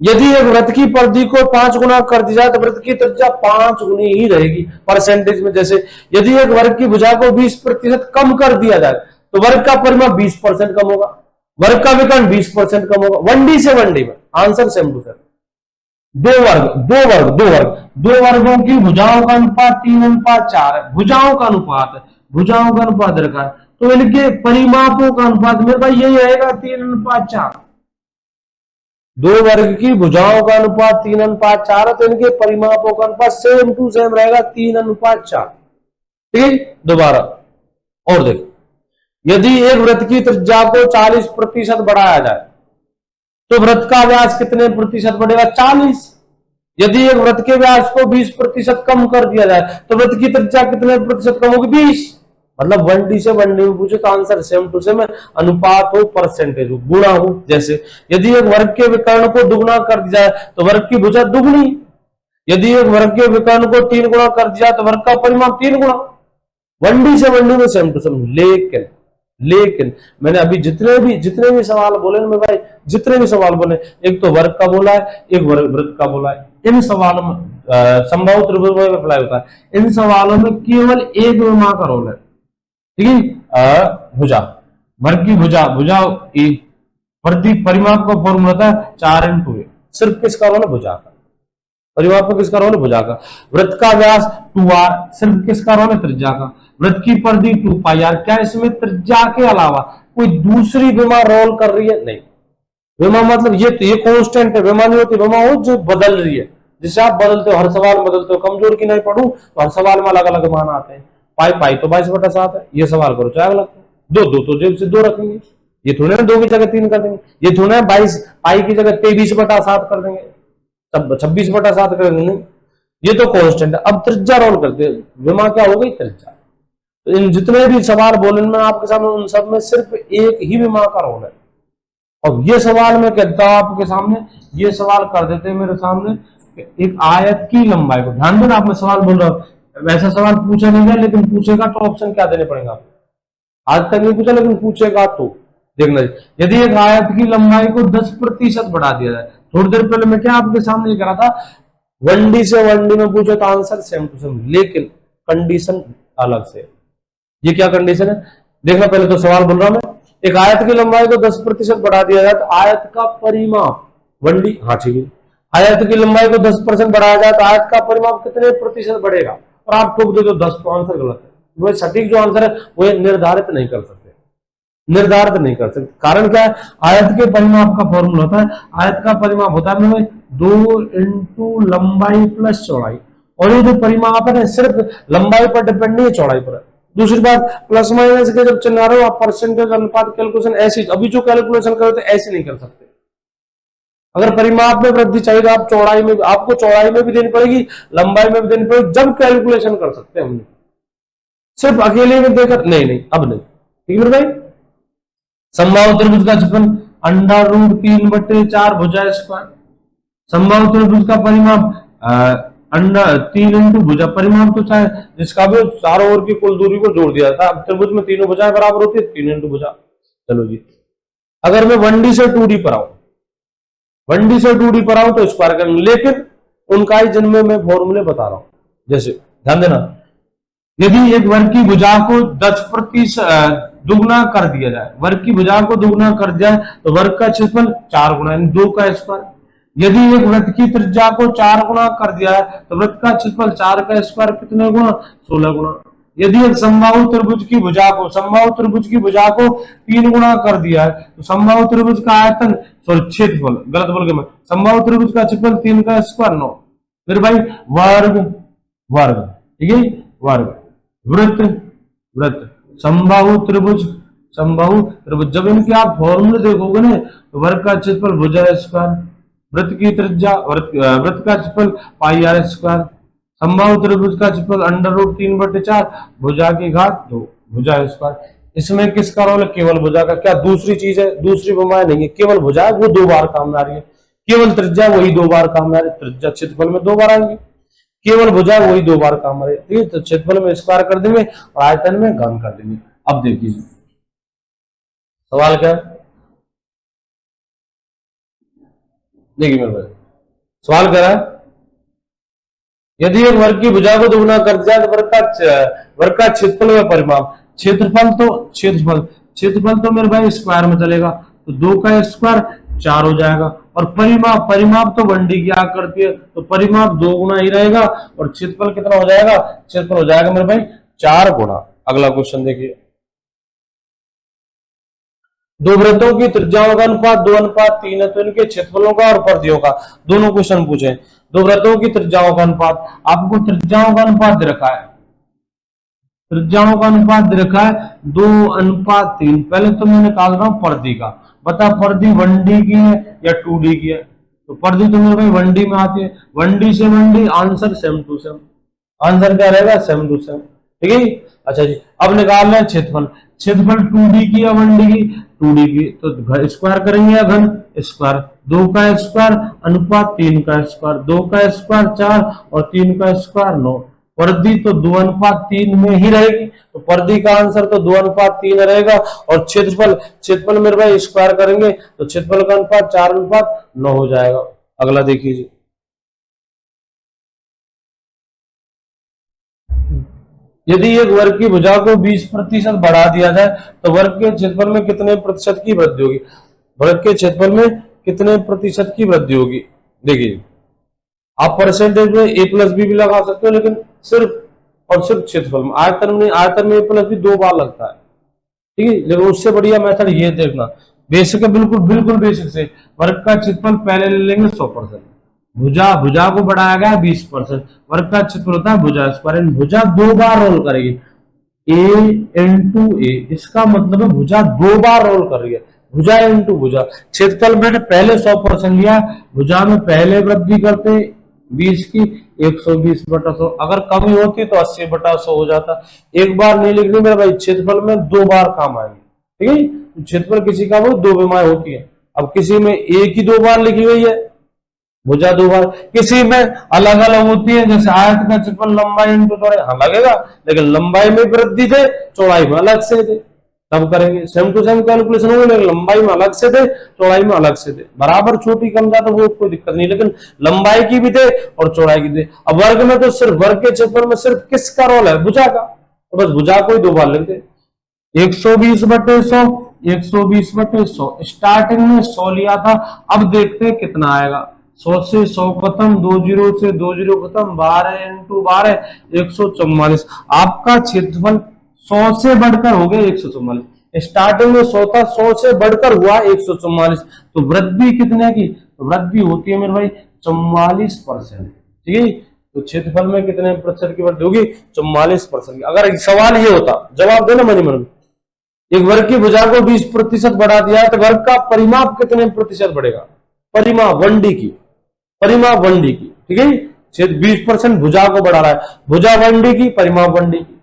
यदि एक वृत्त की परिधि को 5 गुना कर दी जाए तो वृत्त की त्रिज्या 5 गुनी ही रहेगी परसेंटेज में। जैसे यदि एक वर्ग की भुजा को 20% कम कर दिया जाए तो वर्ग का परिमाप 20% कम होगा, वर्ग का विकर्ण 20% कम होगा, 1D से 1D में आंसर सेम टू सेम। दो वर्गों की भुजाओं का अनुपात 3:4 है, भुजाओं का अनुपात है, भुजाओं का अनुपात रखा है, तो इनके परिमापों का अनुपात मेरे भाई यही रहेगा 3:4। 2 वर्ग की भुजाओं का अनुपात 3:4 है, तो इनके परिमापों का अनुपात सेम टू सेम रहेगा 3:4। ठीक है, दोबारा और देखो, यदि एक वृत्त की त्रिज्या को 40% बढ़ाया जाए तो वृत्त का व्यास कितने प्रतिशत बढ़ेगा, 40। यदि एक वृत्त के व्यास को 20% कम कर दिया जाए तो वृत्त की त्रिज्या कितने प्रतिशत कम होगी, 20। मतलब 1D से 1D में पूछे तो आंसर सेम टू सेम है, अनुपात हो, परसेंटेज हो, गुणा हो। जैसे यदि एक वर्ग के विकर्ण को दुगुना कर दिया जाए तो वर्ग की भुजा दुगुनी, यदि एक वर्ग के विकर्ण को 3 गुना कर दिया तो वर्ग का परिमाप 3 गुना, 1D से 1D में सेम टू सेम। लेकिन मैंने अभी जितने भी सवाल बोले ना भाई, जितने भी सवाल बोले, एक तो वर्ग का बोला है, एक वृत्त का बोला है, इन सवालों में समबाहु त्रिभुज में अप्लाई होता है। इन सवालों में केवल एक विमा का रोल है। ठीक है, भुजा, वर्ग की भुजा प्रति परिमाप का फॉर्मूला था 4x2a, सिर्फ किसका रोल है, भुजा का। परिमाप का किसका रोल है, भुजा का। वृत्त का व्यास 2r, सिर्फ किसका रोल है, त्रिज्या का। वृत्त की परिधि 2πr, क्या इसमें त्रिज्या के अलावा कोई दूसरी विमा रोल कर रही है, नहीं। विमा मतलब ये कांस्टेंट है, विमा नहीं होती, विमा हो जो बदल रही है, जिसे आप बदलते हो, हर सवाल में बदलते हो। कमजोर की नहीं पढ़ू तो हर सवाल में अलग अलग मान आते हैं। पाई तो 22/7 है, ये सवाल करो चाहे अलग, 2 तो जेब से 2 रखेंगे, ये थोड़े ना 2 की जगह 3 कर देंगे, ये थोड़े ना 22 पाई की जगह 23/7 कर देंगे, तब 26/7 कर देंगे, ये तो कांस्टेंट है। अब त्रिज्या रोल करते हैं, विमा क्या हो गई, त्रिज्या। तो इन जितने भी सवाल बोले मैं आपके सामने, उन सब में सिर्फ एक ही विमा का रोल है। अब ये सवाल मैं कहता हूं आपके सामने, ये सवाल कर देते हैं मेरे सामने, एक आयत की लंबाई को, ध्यान देना, आप मैं सवाल बोल रहा हूं, वैसा सवाल पूछा नहीं गया, लेकिन पूछेगा तो ऑप्शन क्या देने पड़ेगा आपको, आज तक नहीं पूछा लेकिन पूछेगा तो देखना। यदि एक आयत की लंबाई को 10% बढ़ा दिया जाए, थोड़ी देर पहले मैं क्या आपके सामने करा था, 1D से 1D में पूछो तो आंसर सेम टू सेम, लेकिन कंडीशन अलग से। ये क्या कंडीशन है देखना, पहले तो सवाल बोल रहा हूं मैं, एक आयत की लंबाई को 10% बढ़ा दिया जाए तो आयत का परिमाप 1D, हाँ ठीक है, आयत की लंबाई को 10% बढ़ाया जाए तो आयत का परिमाप कितने प्रतिशत बढ़ेगा, और आप ठोक दे तो 10, तो आंसर गलत है। वह सटीक जो आंसर है वो निर्धारित नहीं कर सकते, निर्धारित नहीं कर सकते। कारण क्या है, आयत के परिमाप का फॉर्मूला होता है, आयत का परिमाप होता है 2 इंटू लंबाई प्लस चौड़ाई, और ये जो परिमाप है सिर्फ लंबाई पर डिपेंड नहीं है, चौड़ाई पर है। दूसरी बात, प्लस माइनस के जब चला रहे हो आप परसेंटेज अनुपात कैलकुलेशन ऐसी, अभी जो कैलकुलेशन करो तो ऐसे नहीं कर सकते। अगर परिमाप में वृद्धि चाहिए तो आप चौड़ाई में, आपको चौड़ाई में भी देनी पड़ेगी, लंबाई में भी देनी पड़ेगी, जब कैलकुलेशन कर सकते हैं। हमने सिर्फ अकेले में देकर नहीं, अब नहीं, ठीक है भाई। समबाहु त्रिभुज का क्षेत्रफल √3/4 भुजा स्क्वायर, समबाहु त्रिभुज का परिमाप 3 इंटू भुजा, परिमाप तो चाहे जिसका भी चारों ओर की कुल दूरी को जोड़ दिया था, अब त्रिभुज में तीनों भुजाएं बराबर होती है, 3 इंटू भुजा। चलो जी, अगर मैं 1D से 2D पर आऊं, 1D से 2D पर आऊं तो स्क्वायर करेंगे, लेकिन उनका ही जन्म में फॉर्मूले बता रहा हूं। जैसे ध्यान देना, यदि एक वर्ग की भुजा को 10% दुगना कर दिया जाए, वर्ग की भुजा को दुगना कर दिया तो वर्ग का क्षेत्रफल 4 गुना यानी 2 का स्क्वायर। यदि एक वृत्त की त्रिज्या को 4 गुना कर दिया है तो वृत्त का क्षेत्रफल 4 का स्क्वायर कितने गुना, 16 गुना। यदि एक समबाहु त्रिभुज की भुजा को, समबाहु त्रिभुज की भुजा को 3 गुना कर दिया है तो समबाहु त्रिभुज का आयतन, सॉरी क्षेत्रफल, गलत बोल गया मैं, समबाहु त्रिभुज का क्षेत्रफल 3 का स्क्वायर 9। फिर भाई वर्ग, वर्ग, ठीक है, वर्ग, वृत्त, वृत्त, समबाहु त्रिभुज, समबाहु त्रिभुज, जब इनके आप फॉर्मूले देखोगे ना तो वर्ग का क्षेत्रफल भुजा स्क्वायर, वृत्त की त्रिज्या, वृत्त का क्षेत्रफल पाई आर स्क्वायर, समबाहु त्रिभुज का क्षेत्रफल √3/4 भुजा की घात 2 भुजा स्क्वायर। इसमें किसका रोल है, केवल भुजा का। क्या दूसरी चीज है, दूसरी विमाएं नहीं है, केवल भुजा है, वो 2 बार काम में आ रही है, केवल त्रिज्या वही 2 बार काम में आ रही है, त्रिज्या क्षेत्रफल में 2 बार आएंगे, केवल भुजा वही 2 बार काम आ रही है, ठीक है। तो क्षेत्रफल में स्क्वायर कर देंगे और आयतन में घन कर देंगे। अब देखिए सवाल क्या है, देखिए मेरे भाई सवाल कह रहा है, यदि एक वर्ग की भुजा को दोगुना कर दिया तो वर्ग का क्षेत्रफल व परिमाप, क्षेत्रफल तो क्षेत्रफल तो मेरे भाई स्क्वायर में चलेगा, तो 2 का स्क्वायर 4 हो जाएगा, और परिमाप, परिमाप तो 1D क्या करती है, तो परिमाप 2 गुना ही रहेगा, और क्षेत्रफल कितना हो जाएगा, क्षेत्रफल हो जाएगा मेरे भाई 4 गुना। अगला क्वेश्चन देखिए, दो वृत्तों की त्रिज्याओं का अनुपात 2:3 है, तो इनके क्षेत्रफलों का और परिधियों का दोनों क्वेश्चन पूछे। दो वृत्तों की त्रिज्याओं का अनुपात, आपको त्रिज्याओं का अनुपात दे रखा है, त्रिज्याओं का अनुपात दे रखा है 2:3। पहले तो मैं निकाल रहा हूं परिधि का, बता परिधि 1D की है या 2D की है, तो परिधि तो मेरे भाई 1D में आती है, 1D से 1D answer same to same, answer क्या रहेगा, सेम टू सेम, ठीक है। अच्छा जी, अब निकाल रहे हैं क्षेत्रफल, क्षेत्रफल 2D की या 1D की, 2D की, तो स्क्वायर करेंगे या घन, स्क्वायर, 2 का स्क्वायर अनुपात 3 का स्क्वायर, 2 का स्क्वायर 4 और 3 का स्क्वायर 9। परिधि तो 2:3 में ही रहेगी, तो परिधि का आंसर तो 2:3 रहेगा, और क्षेत्रफल, क्षेत्रफल मेरे भाई स्क्वायर करेंगे तो क्षेत्रफल का अनुपात 4:9 हो जाएगा। अगला देखिए, यदि एक वर्ग की भुजा को 20% बढ़ा दिया जाए तो वर्ग के क्षेत्रफल में कितने प्रतिशत की वृद्धि होगी, वर्ग के क्षेत्रफल में कितने प्रतिशत की वृद्धि होगी। देखिए आप परसेंटेज में a+b भी लगा सकते हो, लेकिन सिर्फ और सिर्फ क्षेत्रफल में, आयतन में, आयतन में a+b 2 बार लगता है, ठीक है। लेकिन उससे बढ़िया मेथड ये देखना, बेसिक है, बिल्कुल बिल्कुल बेसिक से, वर्ग का क्षेत्रफल पहले ले लेंगे 100%, भुजा को बढ़ाया गया 20%, वर्ग का क्षेत्रफल होता है भुजा स्क्वायर, भुजा 2 बार रोल करेगी, a इंटू ए, इसका मतलब है भुजा 2 बार रोल कर रही है, भुजा इंटू भुजा, क्षेत्रफल मैंने पहले 100% लिया, भुजा में पहले वृद्धि करते 20 की, 120/100, अगर कमी होती तो 80/100 हो जाता। एक बार नहीं लिखनी मेरे भाई, क्षेत्रफल में 2 बार काम आएगी, ठीक है। तो क्षेत्रफल किसी का वो 2 विमाएं होती है, अब किसी में एक ही 2 बार लिखी हुई है भुजा 2 बार, किसी में अलग अलग होती है, जैसे आयत का क्षेत्रफल लंबाई इंटू चौड़ाई, हाँ लगेगा, लेकिन लंबाई में वृद्धि दे चौड़ाई में अलग से दे, तब करेंगे सेम टू सेम कैलकुलेशन होगी, लेकिन लंबाई में अलग से दे चौड़ाई में अलग से दे, बराबर छोटी कम ज्यादा वो कोई दिक्कत नहीं, लेकिन लंबाई की भी दे और चौड़ाई की दे। अब वर्ग में तो सिर्फ वर्ग के क्षेत्रफल में सिर्फ किसका रोल है, भुजा का, तो बस भुजा को ही 2 बार लिख दे। 120/100, 120/100, स्टार्टिंग में 100 लिया था, अब देखते हैं कितना आएगा। 100 से 100 खत्म, 20 से 20 खत्म, 12 इंटू 12 144। आपका क्षेत्रफल 100 से बढ़कर हो गया 144, स्टार्टिंग में 100 था, 100 से बढ़कर हुआ 144, तो वृद्धि कितने की, तो वृद्धि होती है मेरे भाई 44%, ठीक है। तो क्षेत्रफल में कितने प्रतिशत की वृद्धि होगी, 44% की। अगर सवाल ये होता, जवाब देना मनी मन, एक वर्ग की भुजा को 20% बढ़ा दिया है, तो वर्ग का परिमाप कितने प्रतिशत बढ़ेगा, परिमाप 1D की, परिमाप 1D की, ठीक है। 20% भुजा को बढ़ा रहा है, भुजा 1D की, परिमाप 1D की,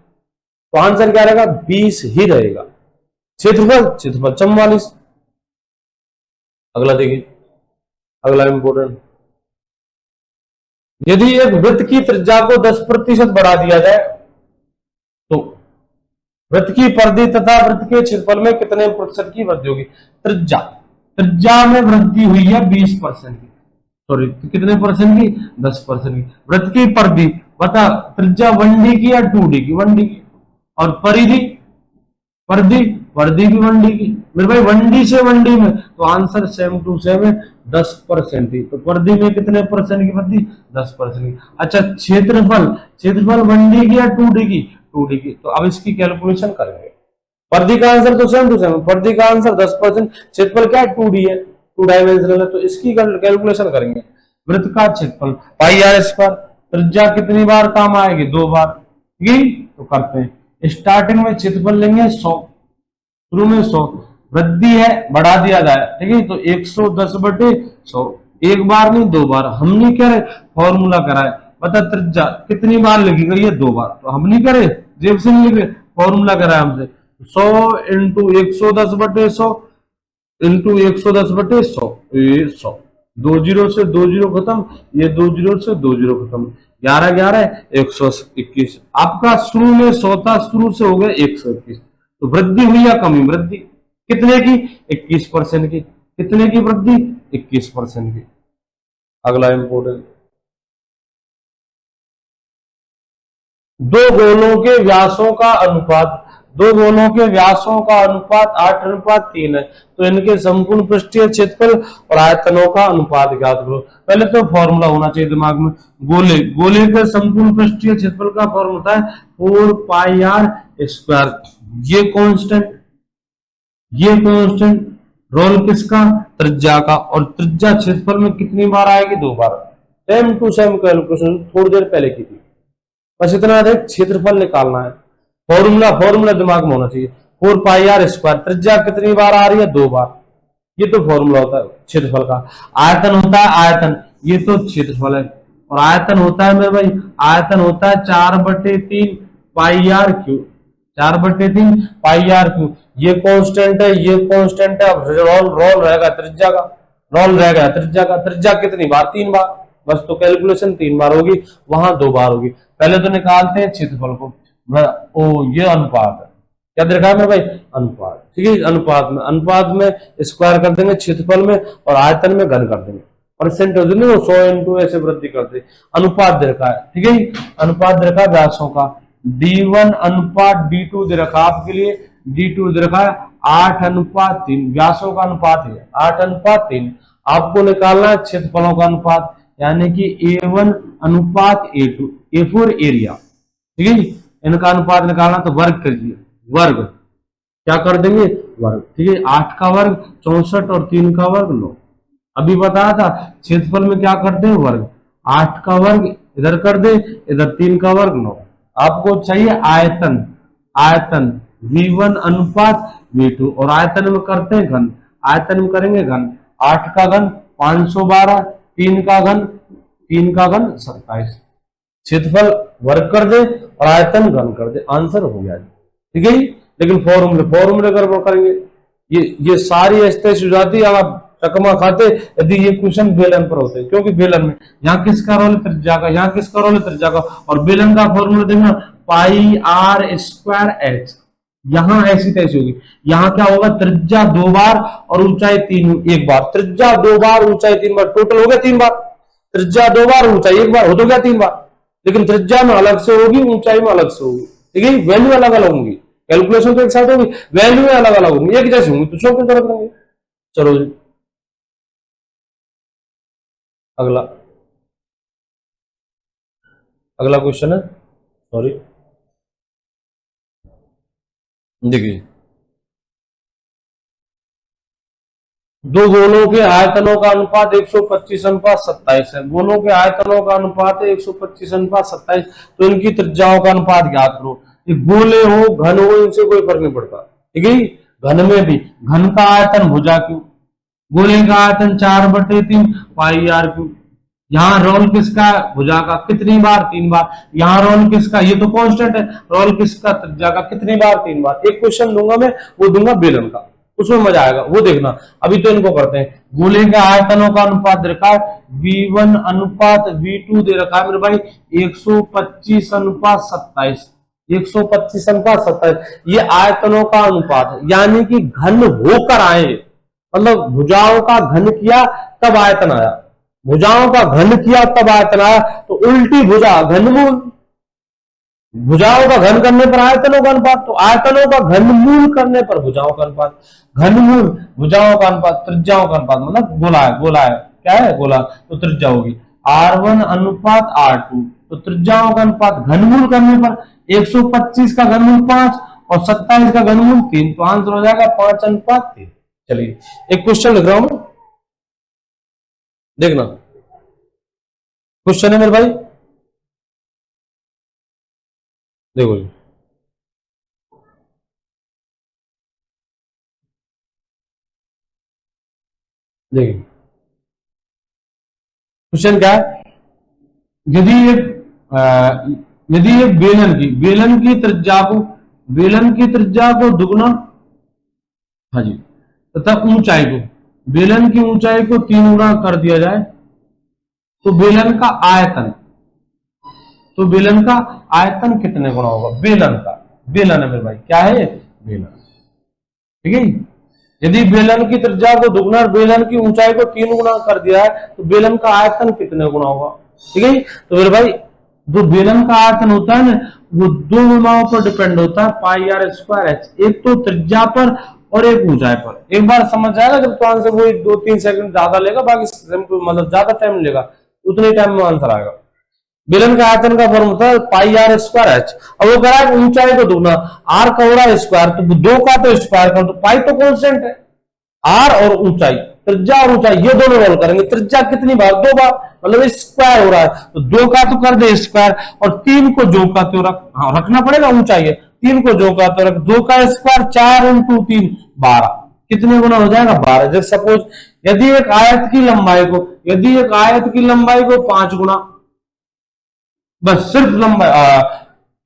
तो आंसर क्या रहेगा, 20 ही रहेगा। क्षेत्रफल 44। अगला देखिए, अगला इंपोर्टेंट, यदि एक वृत्त की त्रिज्या को 10% बढ़ा दिया जाए तो वृत्त की परिधि तथा वृत्त के क्षेत्रफल में कितने प्रतिशत की वृद्धि होगी। त्रिज्या, त्रिज्या में वृद्धि हुई है 20% की, सॉरी कितने परसेंट की, 10% की। वृत्त की परिधि बता, त्रिज्या 1D की या 2D की, 1D की, और परिधि, परिधि परिधि भी 1D की, मेरे भाई 1D से 1D में, तो आंसर सेम टू सेम है 10% ही, तो परिधि में कितने परसेंट की वृद्धि, 10% की। अच्छा क्षेत्रफल, क्षेत्रफल 1D की या 2D की, 2D की, तो अब इसकी कैलकुलेशन करेंगे। परिधि का आंसर तो सेम टू सेम, परिधि का आंसर 10%, क्षेत्रफल क्या है 2D है, 2 डायमेंशनल है, तो इसकी कैलकुलेशन करेंगे। वृत्त का क्षेत्रफल पाई आर स्क्वायर, त्रिज्या कितनी बार काम आएगी, 2 बार, ठीक है, तो करते हैं। स्टार्टिंग में क्षेत्रफल लेंगे 100, शुरू में 100, वृद्धि है बढ़ा दिया जाए, ठीक है, तो 110/100, एक बार नहीं 2 बार, हम नहीं करे फॉर्मूला कराए, बता त्रिज्या कितनी बार लिखी गई है, 2 बार, तो हम नहीं करे जेब से नहीं लिखे, फॉर्मूला कराया हमसे, 100 इंटू 110/100 इंटू 110/100, ये 100, 20 से 20 खत्म, ये 20 से 20 खत्म, 11 11 121। आपका शुरू में 100 था, शुरू से हो गया 121, तो वृद्धि हुई या कमी, वृद्धि कितने की, 21% की, कितने की वृद्धि, 21% की। अगला इंपोर्टेंट, दो गोलों के व्यासों का अनुपात, दो गोलों के व्यासों का अनुपात 8:3 है, तो इनके संपूर्ण पृष्ठीय क्षेत्रफल और आयतनों का अनुपात ज्ञात करो। पहले तो फॉर्मूला होना चाहिए दिमाग में, गोले, गोले के संपूर्ण पृष्ठीय क्षेत्रफल का फॉर्मूला है 4πr², ये कांस्टेंट, ये कांस्टेंट, रोल किसका, त्रिज्या का, और त्रिज्या क्षेत्रफल में कितनी बार आएगी, 2 बार, सेम टू सेम कैलकुलेशन थोड़ी देर पहले की थी, बस इतना देख क्षेत्रफल निकालना है। फॉर्मूला, फॉर्मूला दिमाग में होना चाहिए, 4πr², त्रिज्या कितनी बार आ रही है, 2 बार, ये तो फॉर्मूला होता है क्षेत्रफल का। आयतन होता है आयतन, ये तो क्षेत्रफल है, और आयतन होता है मेरे भाई, आयतन होता है 4/3 πr³, 4/3 πr³, ये कांस्टेंट है, ये कांस्टेंट है, अब रोल, रोल रहेगा त्रिज्या का, रोल रहेगा त्रिज्या का, त्रिज्या कितनी बार, 3 बार, बस, तो कैलकुलेशन 3 बार होगी, वहां 2 बार होगी। पहले तो निकालते हैं क्षेत्रफल को, ओ ये अनुपात है, क्या देखा है मेरे भाई, अनुपात, ठीक है, अनुपात में स्क्वायर कर देंगे क्षेत्रफल में, और आयतन में घन कर देंगे, परसेंटेज नहीं, 100 इंटू ऐसे वृद्धि करते, अनुपात दे रखा है, ठीक है, अनुपात दे रखा है व्यासों का, D1 अनुपात D2 दे रखा है आपके लिए, D2 दे रखा है 8:3, व्यासों का अनुपात है 8:3, आपको निकालना है क्षेत्रफलों का अनुपात, यानी कि A1 अनुपात A2, A4 एरिया, ठीक है, इनका अनुपात निकालना, तो वर्ग करिए, वर्ग क्या कर देंगे, वर्ग, ठीक है, 8 का वर्ग 64 और 3 का वर्ग 9, अभी बताया था क्षेत्रफल में क्या करते हैं, वर्ग, 8 का वर्ग इधर कर दे, इधर 3 का वर्ग 9, आपको चाहिए आयतन, आयतन V1 अनुपात V2, और आयतन में करते हैं घन, आयतन में करेंगे घन, 8 का घन 512, 3 का घन 27, क्षेत्रफल वर्ग कर दे और आयतन घन कर दे, आंसर हो गया। ठीक है। लेकिन फॉर्मूले कर करेंगे, ये सारी ऐसे हो जाती है। आप चकमा खाते यदि ये क्वेश्चन बेलन पर होते, क्योंकि बेलन में यहाँ किसका रोल है, त्रिज्या का, यहाँ किसका रोल है, त्रिज्या का, और बेलन का फॉर्मूला देखना पाई आर स्क्वायर एच। यहाँ ऐसी तैसी होगी, यहाँ क्या होगा, त्रिज्या 2 बार और ऊंचाई 3 एक बार, त्रिज्या 2 बार ऊंचाई 3 बार, टोटल हो गया 3 बार, त्रिज्या 2 बार ऊंचाई 1 बार, हो तो गया 3 बार। लेकिन त्रिज्या में अलग से होगी, ऊंचाई में अलग से होगी। ठीक है, वैल्यू अलग अलग होंगी, कैलकुलेशन तो एक साथ होगी, वैल्यू में अलग अलग होंगी, एक जैसी होंगी तो क्यों गलत होंगे। चलो जी अगला क्वेश्चन है, सॉरी देखिए, दो गोलों के आयतनों का अनुपात 125:27 है। गोलों के आयतनों का अनुपात है 125:27, तो इनकी त्रिज्याओं का अनुपात ज्ञात करो। ये गोले हो घन हो इनसे कोई फर्क नहीं पड़ता। ठीक है, घन में भी घन का आयतन भुजा क्यों, गोले का आयतन 4/3 पाई आर क्यूब। यहाँ रोल किसका, भुजा का, कितनी बार, 3 बार। यहाँ रोल किसका, ये तो कांस्टेंट है, रोल किसका, त्रिज्या का, कितनी बार, 3 बार। एक क्वेश्चन दूंगा मैं, वो दूंगा बेलन का, उसमें मजा आएगा, वो देखना। अभी तो इनको करते हैं। गोले के आयतनों का अनुपात दे रखा है V1 अनुपात V2 दे रखा है मेरे भाई 125:27, 125:27। ये आयतनों का अनुपात है, यानी कि घन होकर आए, मतलब भुजाओं का घन किया तब आयतन आया, भुजाओं का घन किया तब आयतन आया। तो उल्टी भुजा घनमूल, भुजाओं का घन करने पर आयतनों का अनुपात, तो आयतनों का घनमूल करने पर भुजाओं का अनुपात, घनमूल भुजाओं का अनुपात, त्रिज्याओं का अनुपात, मतलब गोला है, गोला है, क्या है, गोला, तो त्रिज्या होगी R1 अनुपात R2, तो त्रिज्याओं का अनुपात घनमूल करने पर 125 का घनमूल 5 और 27 का घनमूल 3, तो आंसर हो जाएगा 5:3। चलिए एक क्वेश्चन लिख रहा हूं, देखना क्वेश्चन है मेरे भाई, देखो जी, देखिए क्वेश्चन क्या है, यदि ये यदि ये बेलन की त्रिज्या को, बेलन की त्रिज्या को दुगना, हाँ जी, तथा ऊंचाई को, बेलन की ऊंचाई को 3 गुना कर दिया जाए, तो बेलन का आयतन, तो बेलन का आयतन कितने गुना होगा, बेलन का, बेलन है मेरे भाई, क्या है, बेलन। ठीक है, यदि बेलन की त्रिज्या को दुगना और बेलन की ऊंचाई को 3 गुना कर दिया है, तो बेलन का आयतन कितने गुना होगा। ठीक है, तो मेरे भाई जो बेलन का आयतन होता है ना, वो 2 विमाओं पर डिपेंड होता है, पाई आर स्क्वायर एच, एक तो त्रिज्या पर और एक ऊंचाई पर। एक बार समझ जाएगा जब तो आंसर वो 2-3 सेकंड ज्यादा लेगा, बाकी मतलब ज्यादा टाइम लेगा, उतने टाइम में आंसर आएगा। बेलन का आयतन का फॉर्म होता है पाई आर स्क्वायर एच। अब वो कह रहा है ऊंचाई को दुगना, आर का हो रहा है स्क्वायर, तो 2 का तो स्क्वायर कर, तो पाई तो कांस्टेंट है, आर और ऊंचाई, त्रिज्या और ऊंचाई ये दोनों रोल करेंगे। त्रिज्या कितनी बार, 2 बार, मतलब स्क्वायर हो रहा है, तो 2 का तो कर दे स्क्वायर, और 3 को जो का तो रख, हाँ रखना पड़ेगा, ऊंचाई है, 3 को जो का तो रख, 2 का स्क्वायर 4 × 3 12, कितने गुना हो जाएगा, 12। जैसे सपोज यदि एक आयत की लंबाई को, यदि एक आयत की लंबाई को 5 गुना, बस सिर्फ लंबाई,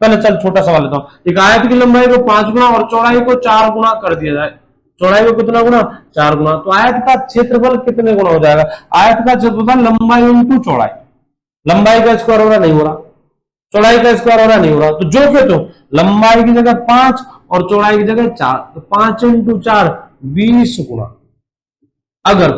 पहले चल छोटा सवाल लेता हूं, एक आयत की लंबाई को 5 गुना और चौड़ाई को 4 गुना कर दिया जाए, चौड़ाई को कितना गुना, 4 गुना, तो आयत का क्षेत्रफल कितने गुना हो जाएगा, आयत का क्षेत्रफल लंबाई इंटू चौड़ाई, लंबाई का स्क्वायर हो रहा नहीं हो रहा, चौड़ाई का स्क्वायर हो रहा नहीं हो रहा, तो जो के तो लंबाई की जगह 5 और चौड़ाई की जगह 4, तो 5 × 4 20 गुना, अगर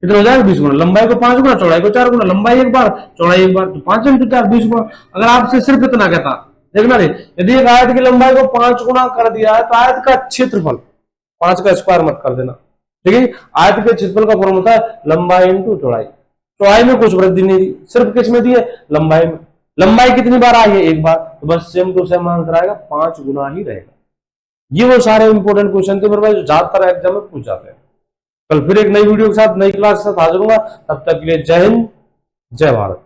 कितना हो जाएगा, 20 गुना, लंबाई को 5 गुना, चौड़ाई को 4 गुना, लंबाई एक बार, चौड़ाई एक बार, तो 5 × 4 20 गुना। अगर आपसे सिर्फ इतना कहता, देखना रे, यदि एक आयत की लंबाई को 5 गुना कर दिया है, तो आयत का क्षेत्रफल, 5 का स्क्वायर मत कर देना, ठीक है। आयत के क्षेत्रफल का फॉर्मूला होता है लंबाई इंटू चौड़ाई, चौड़ाई में कुछ वृद्धि नहीं दी, सिर्फ किस में दी है, लंबाई में। लंबाई कितनी बार आई है, एक बार, तो बस सेम टू सेम आंसर आएगा, 5 गुना ही रहेगा। ये वो सारे इंपॉर्टेंट क्वेश्चन थे मेरे भाई जो ज्यादातर एग्जाम में पूछ जाते हैं। कल फिर एक नई वीडियो के साथ, नई क्लास के साथ हाजिर होगा, तब तक के लिए जय हिंद, जय भारत।